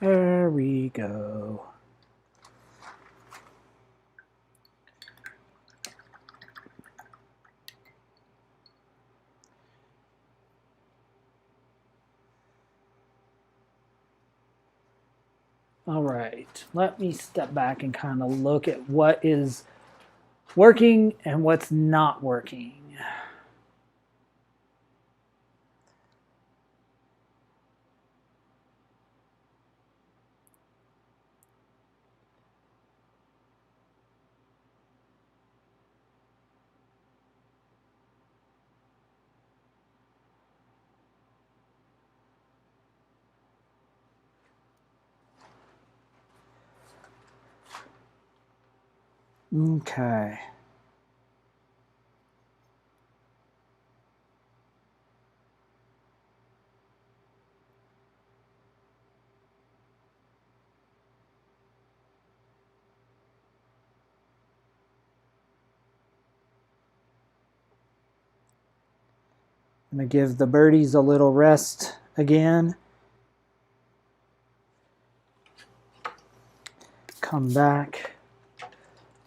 A: There we go. All right, let me step back and kind of look at what is working and what's not working. Okay. I'm going to give the birdies a little rest again. Come back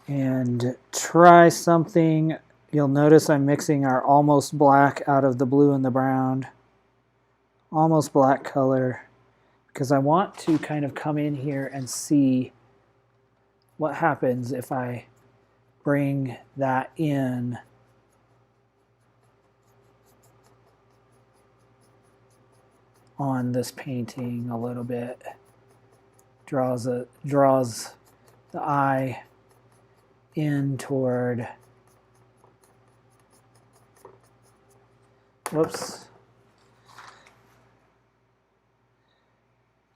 A: and try something. You'll notice I'm mixing our almost black out of the blue and the brown. Almost black color. Because I want to kind of come in here and see what happens if I bring that in on this painting a little bit. Draws the eye in toward, whoops,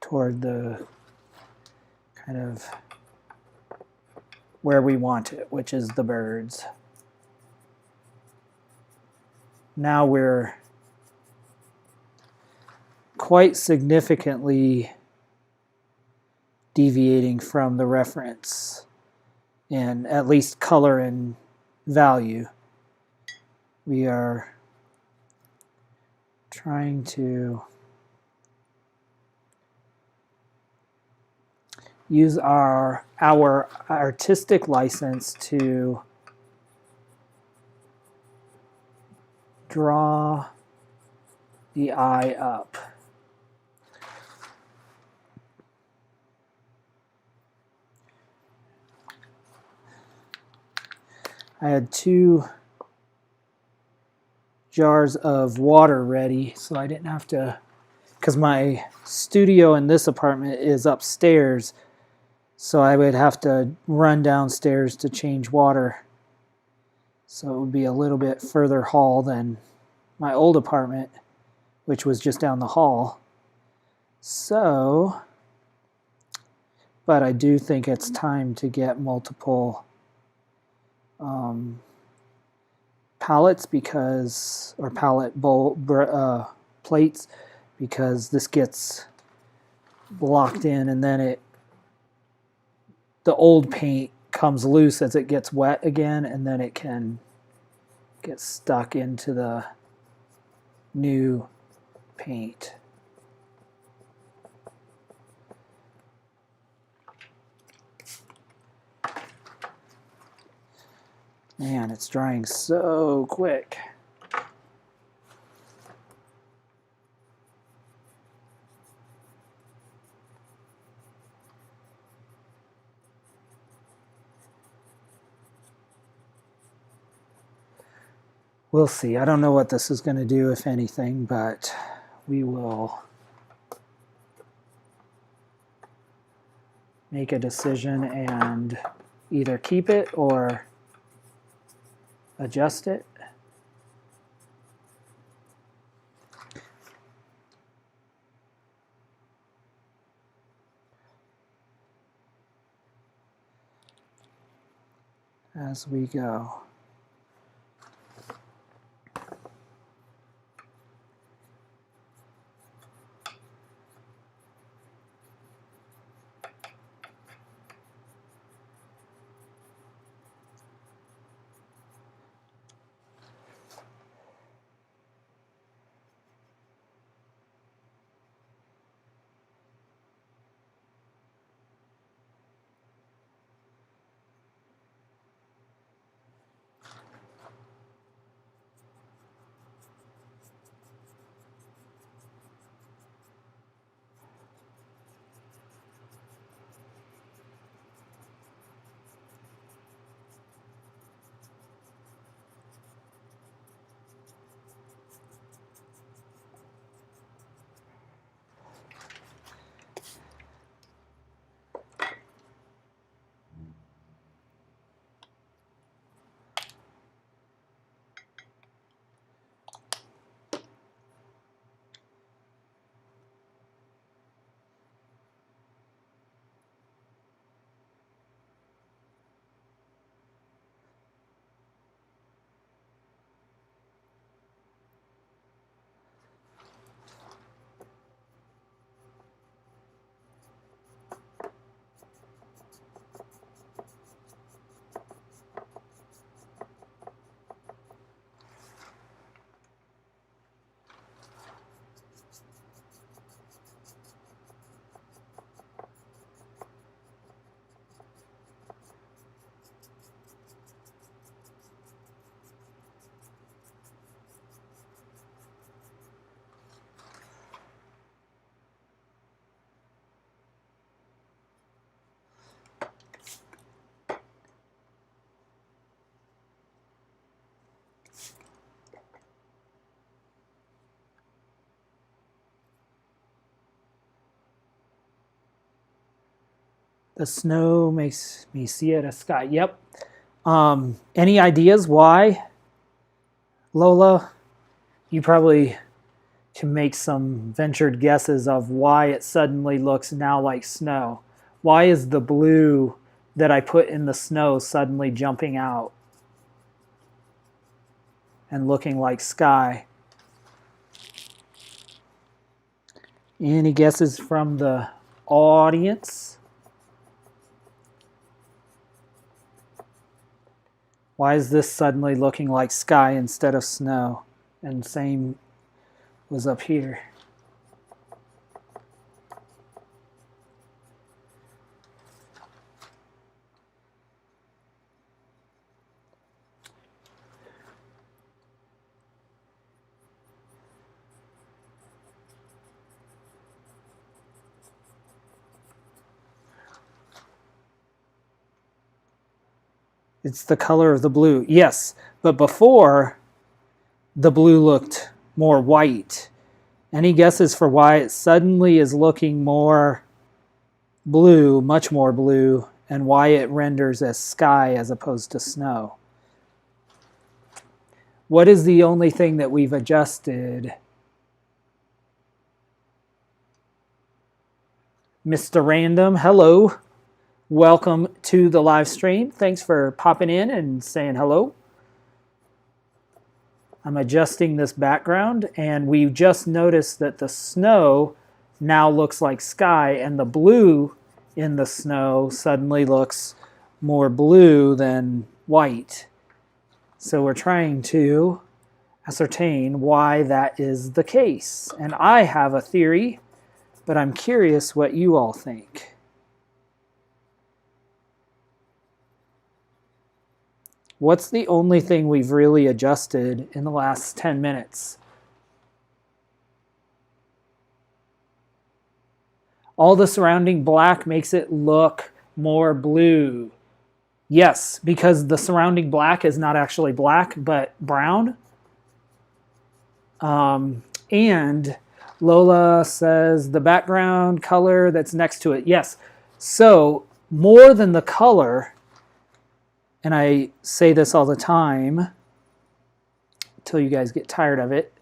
A: toward the kind of where we want it, which is the birds. Now we're quite significantly deviating from the reference in at least color and value. We are trying to use our artistic license to draw the eye up. I had two jars of water ready so I didn't have to, because my studio in this apartment is upstairs, so I would have to run downstairs to change water. So it would be a little bit further haul than my old apartment, which was just down the hall. So, but I do think it's time to get multiple pallets because, or pallet bowl plates, because this gets locked in and then the old paint comes loose as it gets wet again, and then it can get stuck into the new paint. Man, it's drying so quick. We'll see. I don't know what this is going to do, if anything, but we will make a decision and either keep it or adjust it. As we go. The snow makes me see it as sky. Yep. Any ideas why, Lola? You probably can make some ventured guesses of why it suddenly looks now like snow. Why is the blue that I put in the snow suddenly jumping out and looking like sky? Any guesses from the audience? Why is this suddenly looking like sky instead of snow? And same was up here. It's the color of the blue. Yes, but before the blue looked more white. Any guesses for why it suddenly is looking more blue, much more blue, and why it renders as sky as opposed to snow? What is the only thing that we've adjusted? Mr. Random, hello. Welcome to the live stream. Thanks for popping in and saying hello. I'm adjusting this background, and we just noticed that the snow now looks like sky, and the blue in the snow suddenly looks more blue than white. So we're trying to ascertain why that is the case. And I have a theory, but I'm curious what you all think. What's the only thing we've really adjusted in the last 10 minutes? All the surrounding black makes it look more blue. Yes, because the surrounding black is not actually black, but brown. And Lola says the background color that's next to it. Yes, so more than the color, and I say this all the time until you guys get tired of it,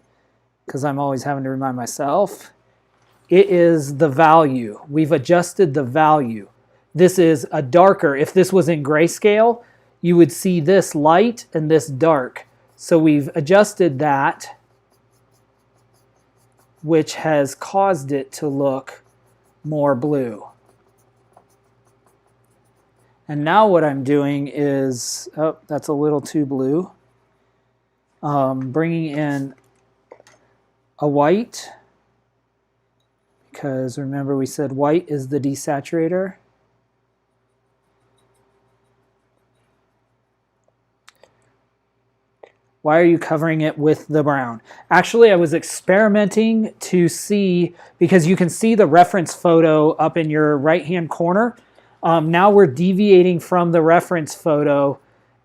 A: because I'm always having to remind myself, it is the value. We've adjusted the value. This is a darker, if this was in grayscale, you would see this light and this dark. So we've adjusted that, which has caused it to look more blue. And now what I'm doing is, oh, that's a little too blue. Bringing in a white, because remember we said white is the desaturator. Why are you covering it with the brown? Actually, I was experimenting to see, because you can see the reference photo up in your right-hand corner. Now we're deviating from the reference photo,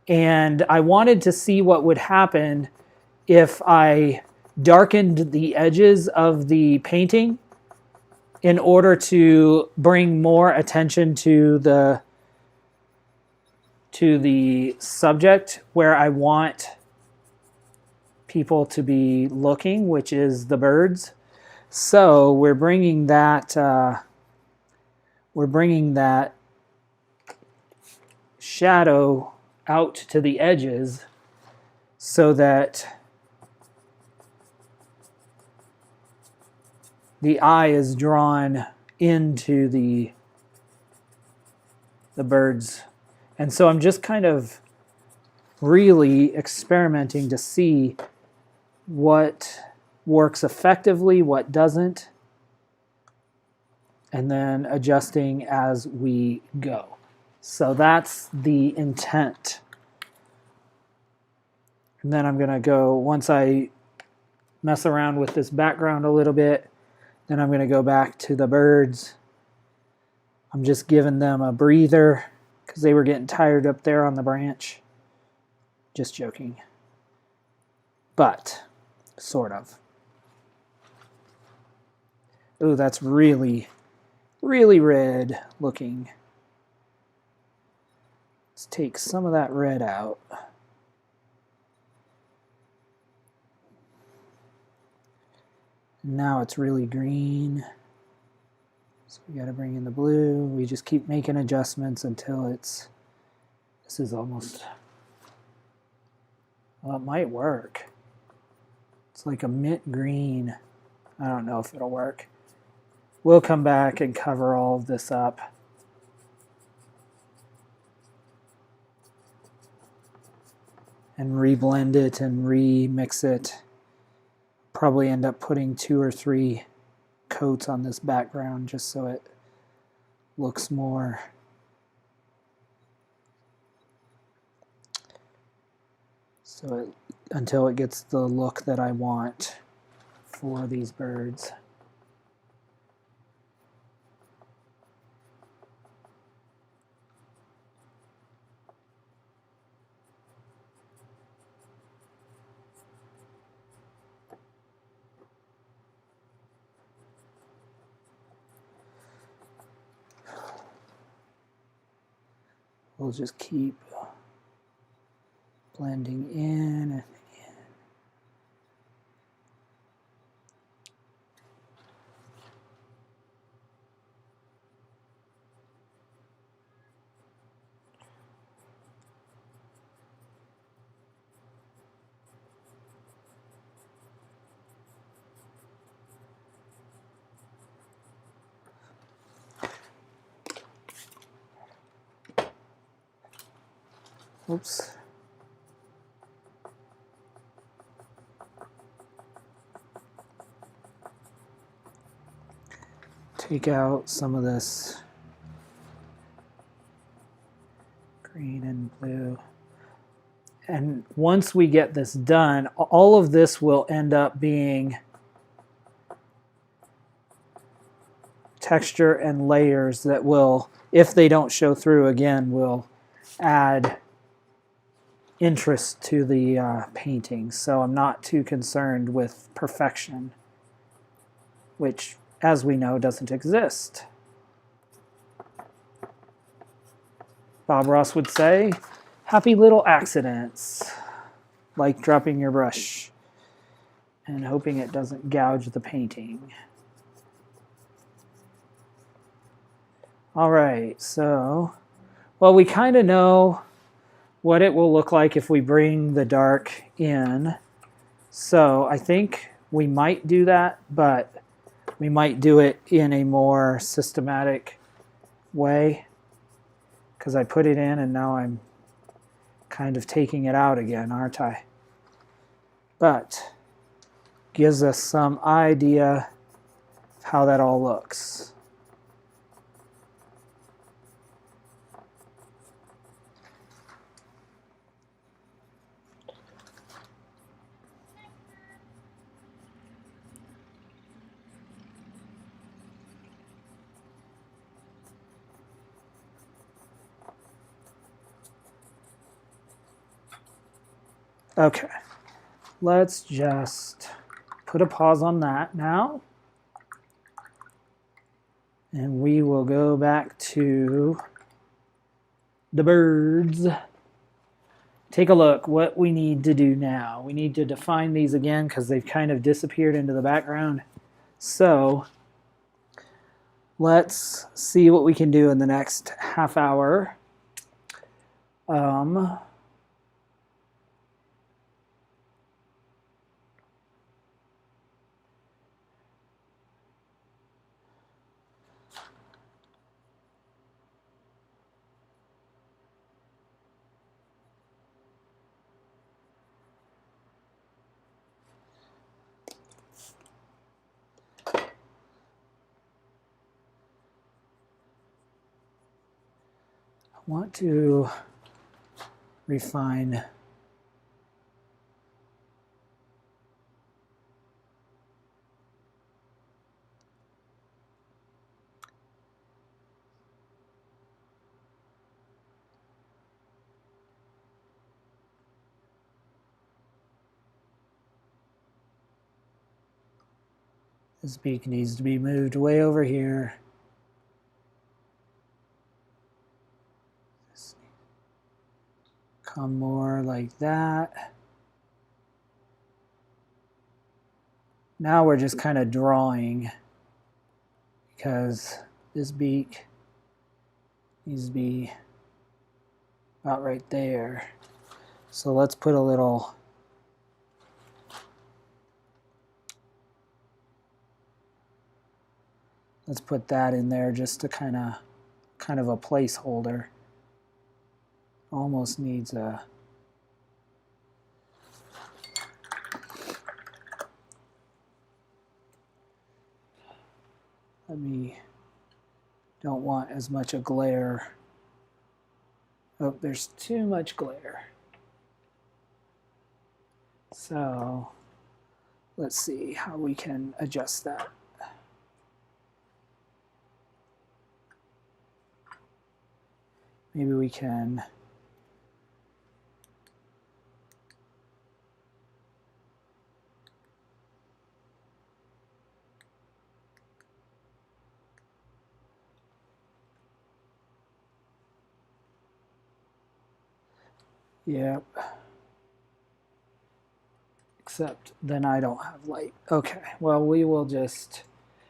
A: and I wanted to see what would happen if I darkened the edges of the painting in order to bring more attention to the subject where I want people to be looking, which is the birds. So we're bringing that shadow out to the edges so that the eye is drawn into the birds. And so I'm just kind of really experimenting to see what works effectively, what doesn't, and then adjusting as we go. So that's the intent. And then I'm going to go, once I mess around with this background a little bit, then I'm going to go back to the birds. I'm just giving them a breather because they were getting tired up there on the branch. Just joking. But, sort of. Ooh, that's really, really red looking. Let's take some of that red out. Now it's really green. So we got to bring in the blue. We just keep making adjustments until it's, this is almost, well, it might work. It's like a mint green. I don't know if it'll work. We'll come back and cover all of this up. And reblend it and remix it. Probably end up putting 2 or 3 coats on this background just so it looks more until it gets the look that I want for these birds. we'll just keep blending in and in. Oops. Take out some of this green and blue. And once we get this done, all of this will end up being texture and layers that will, if they don't show through again, will add interest to the painting. So I'm not too concerned with perfection, which, as we know, doesn't exist. Bob Ross would say, happy little accidents, like dropping your brush and hoping it doesn't gouge the painting. All right, so, well, we kind of know what it will look like if we bring the dark in. So I think we might do that, but we might do it in a more systematic way, because I put it in and now I'm kind of taking it out again, aren't I? But gives us some idea of how that all looks. Okay, let's just put a pause on that now. And we will go back to the birds. Take a look what we need to do now. We need to define these again because they've kind of disappeared into the background. So let's see what we can do in the next half hour. I want to refine this beak needs to be moved way over here. Come more like that. Now we're just kind of drawing because this beak needs to be about right there. So let's put a little let's put that in there just to kind of a placeholder. Almost needs a don't want as much a glare. Oh, there's too much glare. So let's see how we can adjust that. Maybe we can Yep. Except then I don't have light. Okay, well, we will just,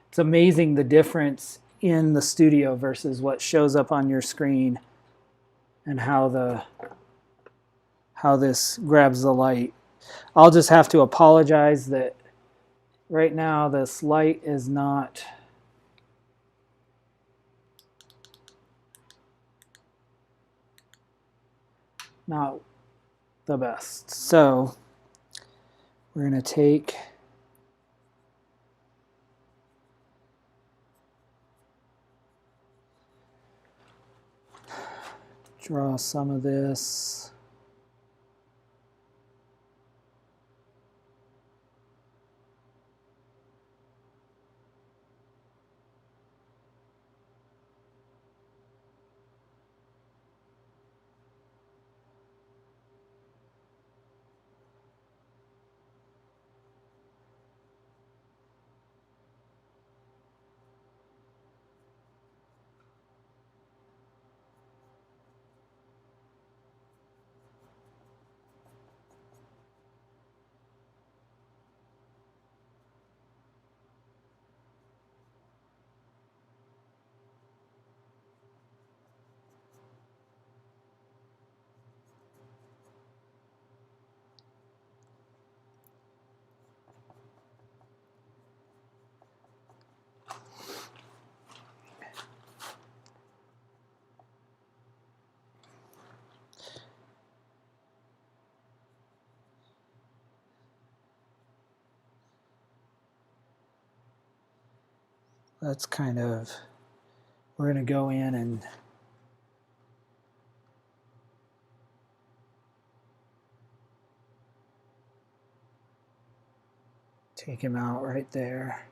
A: it's amazing the difference in the studio versus what shows up on your screen and how this grabs the light. I'll just have to apologize that right now this light is not the best. So we're going to draw some of this. That's kind of, we're going to go in and take him out right there.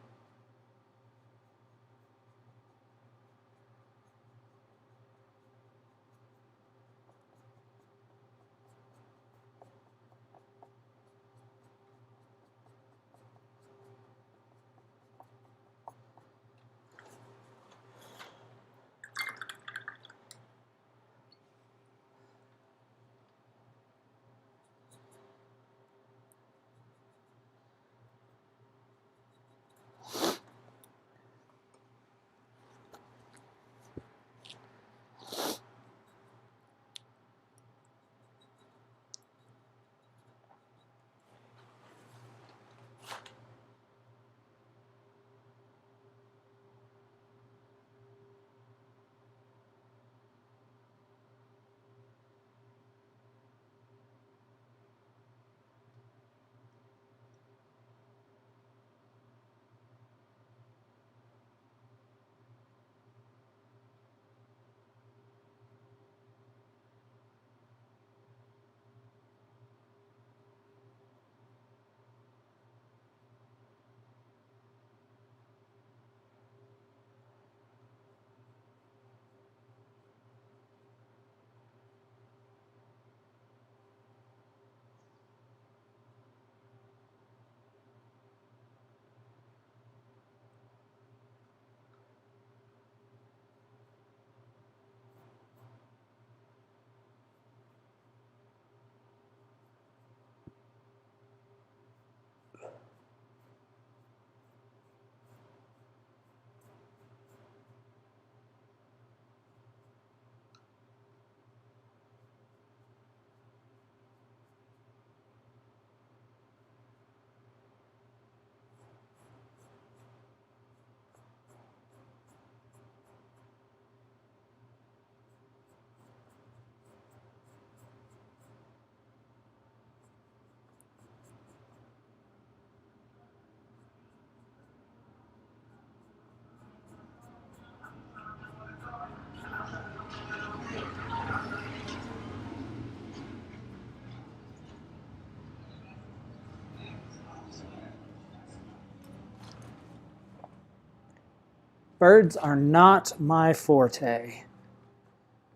A: Birds are not my forte,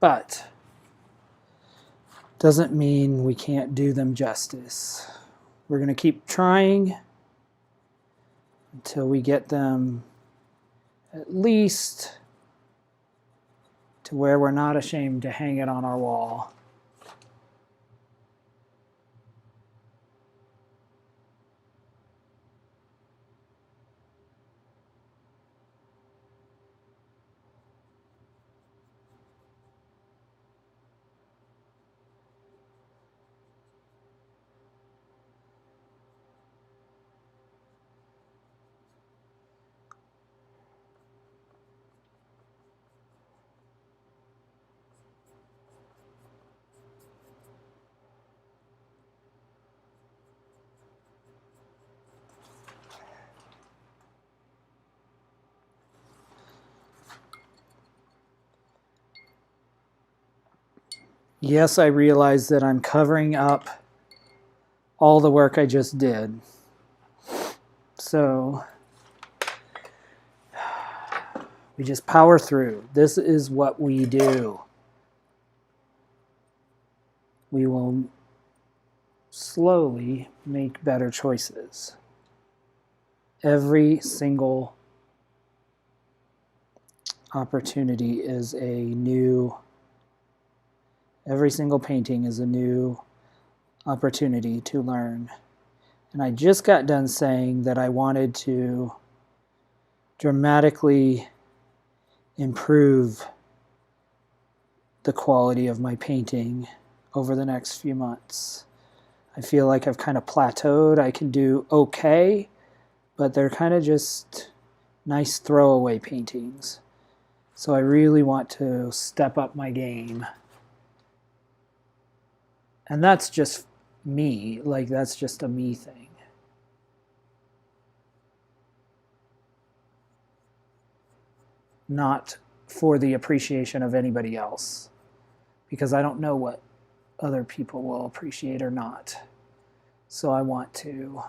A: but doesn't mean we can't do them justice. We're going to keep trying until we get them at least to where we're not ashamed to hang it on our wall. yes, I realize that I'm covering up all the work I just did. So we just power through. This is what we do. We will slowly make better choices. Every single opportunity is a new, every single painting is a new opportunity to learn. And I just got done saying that I wanted to dramatically improve the quality of my painting over the next few months. I feel like I've kind of plateaued. I can do okay, but they're kind of just nice throwaway paintings. So I really want to step up my game. And that's just me, like that's just a me thing. Not for the appreciation of anybody else, because I don't know what other people will appreciate or not. So I want to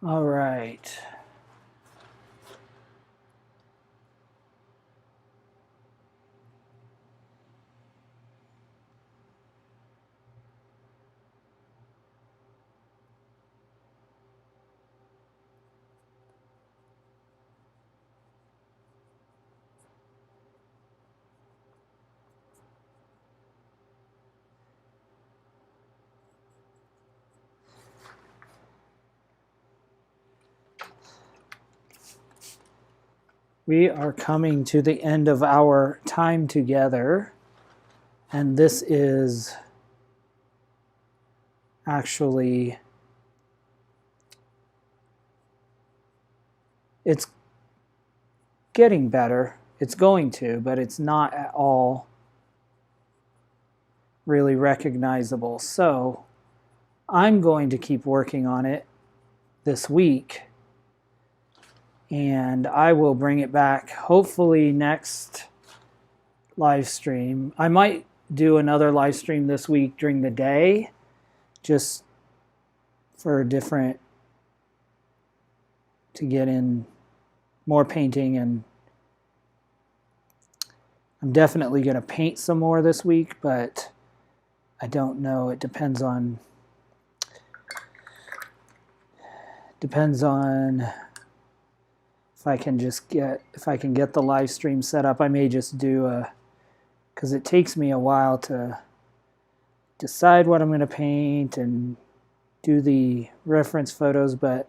A: All right. We are coming to the end of our time together, and this is actually, it's getting better. It's going to, but it's not at all really recognizable. So I'm going to keep working on it this week, and I will bring it back hopefully next live stream. I might do another live stream this week during the day, just for different, to get in more painting. And I'm definitely going to paint some more this week, but I don't know. It depends on if I can get the live stream set up. I may just do because it takes me a while to decide what I'm going to paint and do the reference photos, but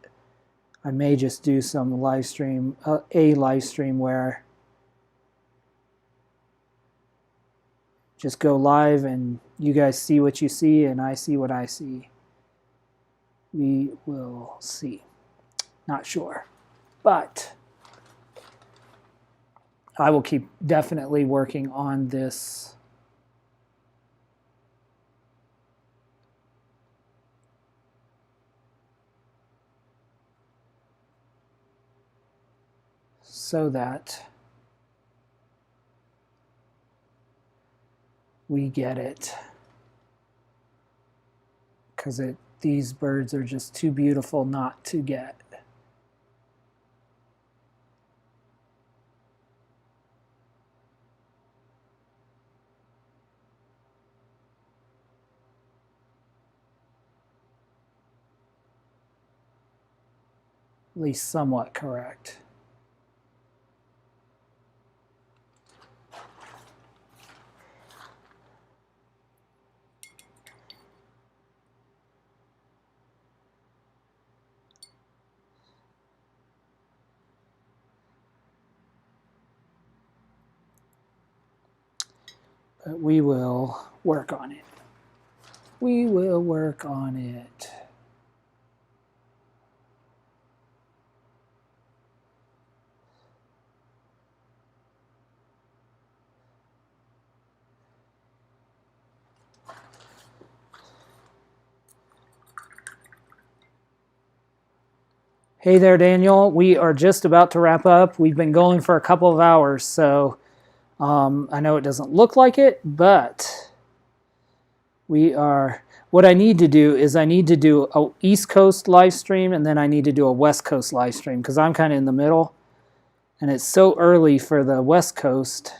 A: I may just do some live stream, a live stream where just go live and you guys see what you see and I see what I see. We will see. Not sure. But I will keep definitely working on this so that we get it. Because these birds are just too beautiful not to get. At least somewhat correct. But we will work on it. We will work on it. Hey there, Daniel. We are just about to wrap up. We've been going for a couple of hours, so I know it doesn't look like it, but we are. What I need to do is I need to do a East Coast live stream, and then I need to do a West Coast live stream because I'm kind of in the middle, and it's so early for the West Coast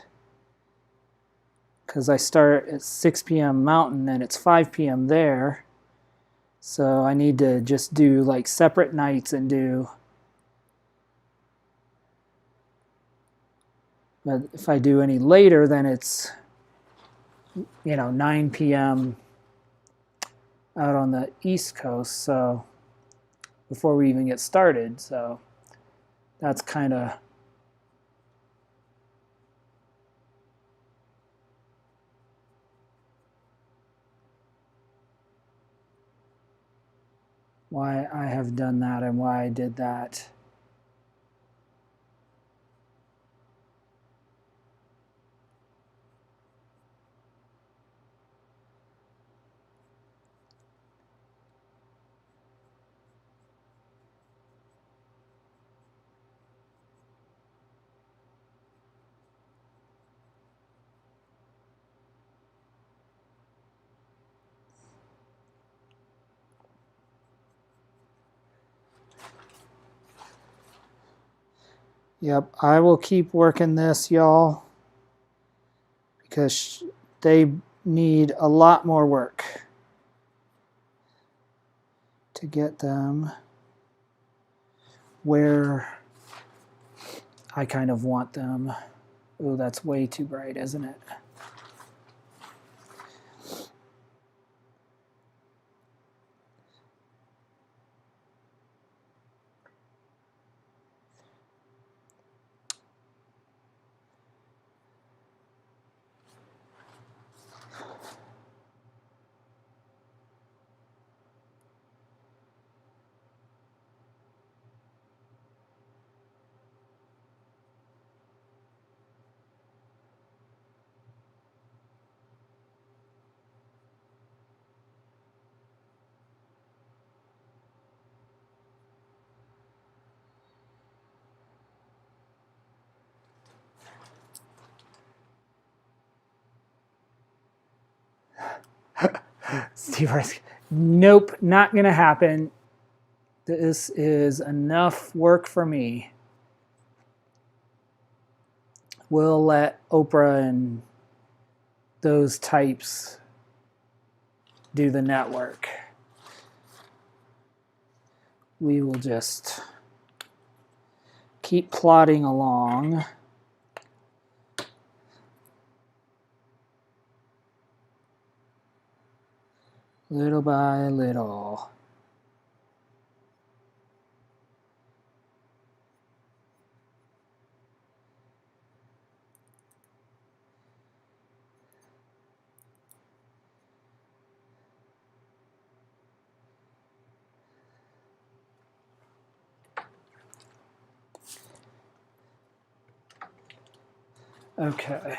A: because I start at 6 p.m. Mountain and it's 5 p.m. there. So I need to just do like separate nights and do. But if I do any later, then it's 9 p.m. out on the East Coast. So before we even get started, so that's kind of why I have done that and why I did that. Yep, I will keep working this, y'all, because they need a lot more work to get them where I kind of want them. Oh, that's way too bright, isn't it? Steve Rice, nope, not going to happen. This is enough work for me. We'll let Oprah and those types do the network. We will just keep plodding along. Little by little. Okay.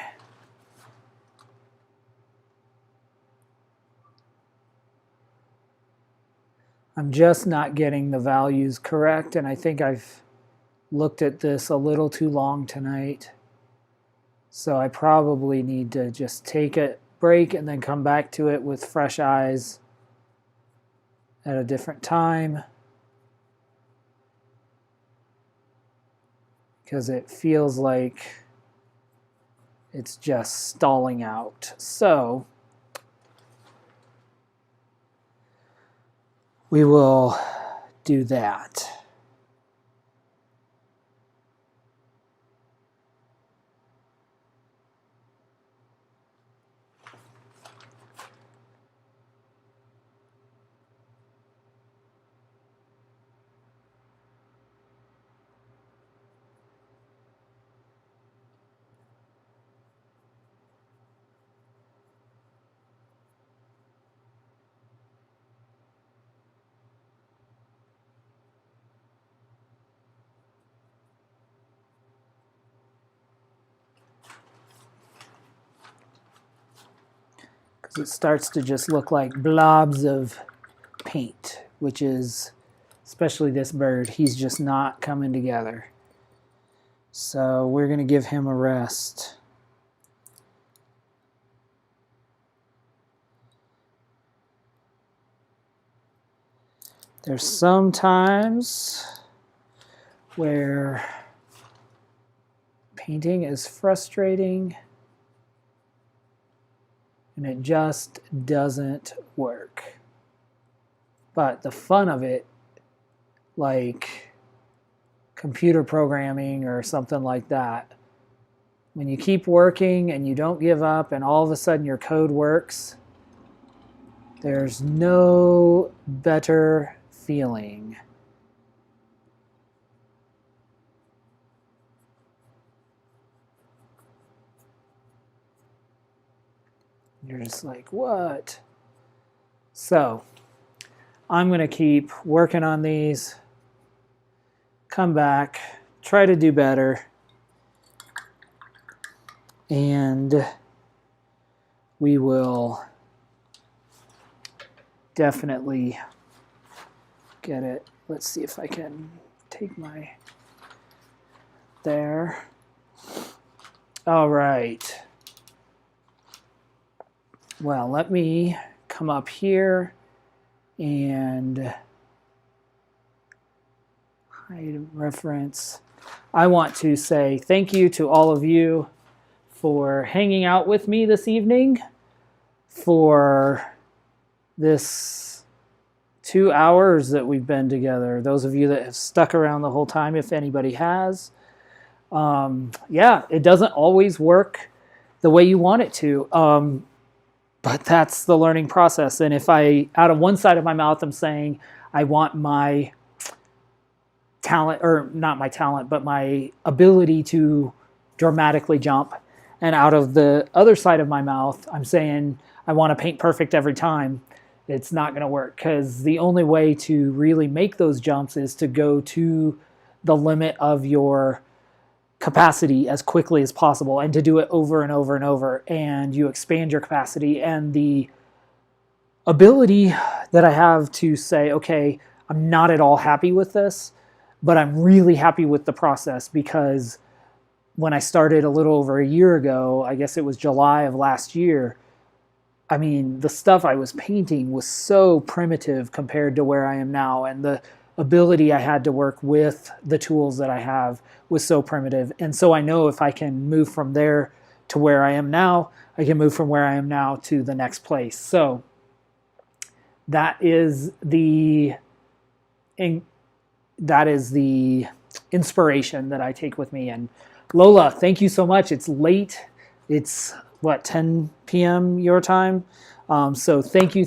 A: I'm just not getting the values correct, and I think I've looked at this a little too long tonight. So I probably need to just take a break and then come back to it with fresh eyes at a different time, because it feels like it's just stalling out. So we will do that. Because it starts to just look like blobs of paint, which is, especially this bird, he's just not coming together. So we're going to give him a rest. There's some times where painting is frustrating and it just doesn't work. But the fun of it, like computer programming or something like that, when you keep working and you don't give up and all of a sudden your code works, there's no better feeling. You're just like, what? So I'm going to keep working on these, come back, try to do better, and we will definitely get it. Let's see if I can take my there. All right. Well, let me come up here and hide reference. I want to say thank you to all of you for hanging out with me this evening for this 2 hours that we've been together. Those of you that have stuck around the whole time, if anybody has. Yeah, it doesn't always work the way you want it to. But that's the learning process. And if I, out of one side of my mouth, I'm saying I want my talent, or not my talent, but my ability to dramatically jump. And out of the other side of my mouth, I'm saying I want to paint perfect every time. It's not going to work, because the only way to really make those jumps is to go to the limit of your capacity as quickly as possible, and to do it over and over and over, and you expand your capacity. And the ability that I have to say, okay, I'm not at all happy with this, but I'm really happy with the process, because when I started a little over a year ago, I guess it was July of last year, I mean, the stuff I was painting was so primitive compared to where I am now, and the ability I had to work with the tools that I have was so primitive. And so I know if I can move from there to where I am now, I can move from where I am now to the next place. So that is the inspiration that I take with me. And Lola, thank you so much. It's late. It's what, 10 p.m. your time? So thank you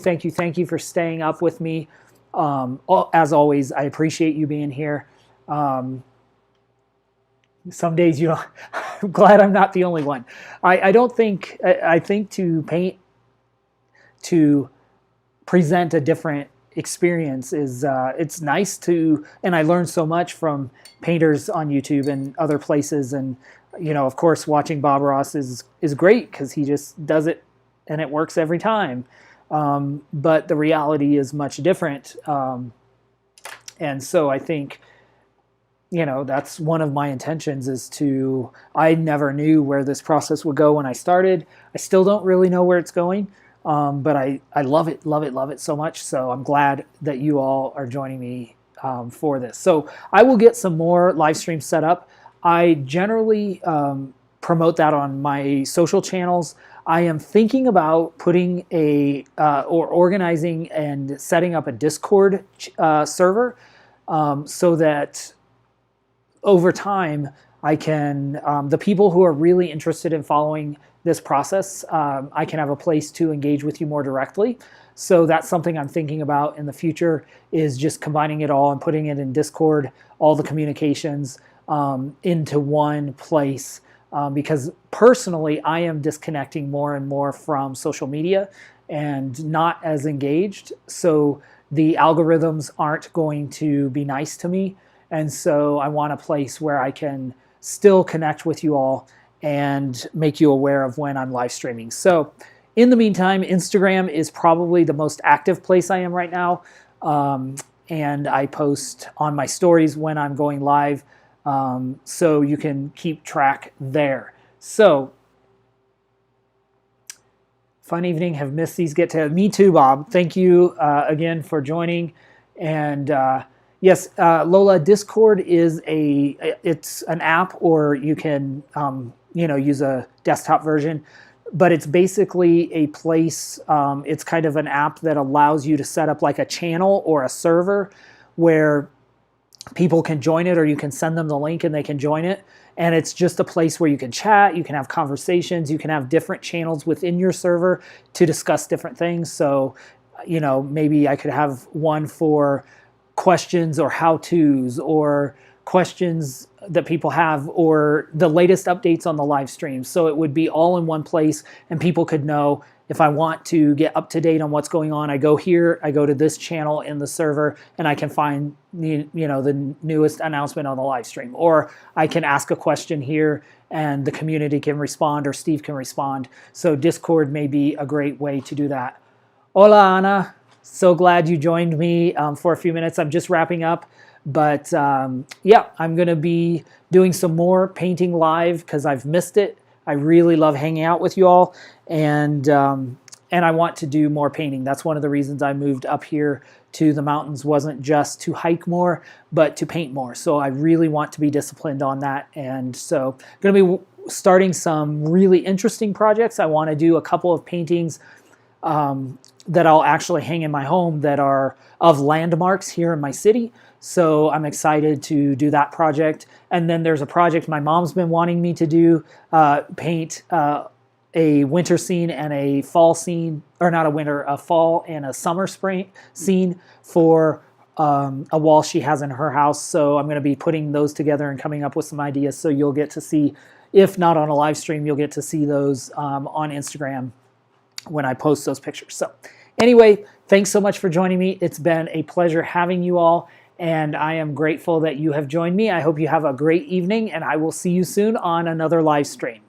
A: for staying up with me. As always, I appreciate you being here. Some days you don't, I'm glad I'm not the only one. I think to paint, to present a different experience is, it's nice to, and I learned so much from painters on YouTube and other places. And, you know, of course, watching Bob Ross is great, because he just does it and it works every time. But the reality is much different. And so I think, you know, that's one of my intentions, is to, I never knew where this process would go when I started. I still don't really know where it's going. But I love it so much. So I'm glad that you all are joining me for this. So I will get some more live streams set up. I generally promote that on my social channels. I am thinking about putting or organizing and setting up a Discord server, so that over time I can, the people who are really interested in following this process, I can have a place to engage with you more directly. So that's something I'm thinking about in the future, is just combining it all and putting it in Discord, all the communications into one place. Because personally, I am disconnecting more and more from social media and not as engaged. So the algorithms aren't going to be nice to me. And so I want a place where I can still connect with you all and make you aware of when I'm live streaming. So in the meantime, Instagram is probably the most active place I am right now. And I post on my stories when I'm going live. So you can keep track there. So, fun evening. Have missed these get to. Me too, Bob. Thank you again for joining. And yes, Lola, Discord is it's an app, or you can use a desktop version. But it's basically a place. It's kind of an app that allows you to set up like a channel or a server where people can join it, or you can send them the link and they can join it. And it's just a place where you can chat, you can have conversations, you can have different channels within your server to discuss different things. So, you know, maybe I could have one for questions or how-tos, or questions that people have, or the latest updates on the live stream. So it would be all in one place, and people could know, if I want to get up to date on what's going on, I go here, I go to this channel in the server, and I can find the newest announcement on the live stream. Or I can ask a question here, and the community can respond, or Steve can respond. So Discord may be a great way to do that. Hola, Ana. So glad you joined me for a few minutes. I'm just wrapping up. But yeah, I'm going to be doing some more painting live, because I've missed it. I really love hanging out with you all. And and I want to do more painting. That's one of the reasons I moved up here to the mountains, wasn't just to hike more, but to paint more. So I really want to be disciplined on that. And so I'm going to be starting some really interesting projects. I want to do a couple of paintings that I'll actually hang in my home that are of landmarks here in my city. So I'm excited to do that project. And then there's a project my mom's been wanting me to do, paint a winter scene and a fall scene, or not a winter, a fall and a summer spring scene for a wall she has in her house. So I'm going to be putting those together and coming up with some ideas. So you'll get to see, if not on a live stream, you'll get to see those on Instagram when I post those pictures. So anyway, thanks so much for joining me. It's been a pleasure having you all, and I am grateful that you have joined me. I hope you have a great evening, and I will see you soon on another live stream.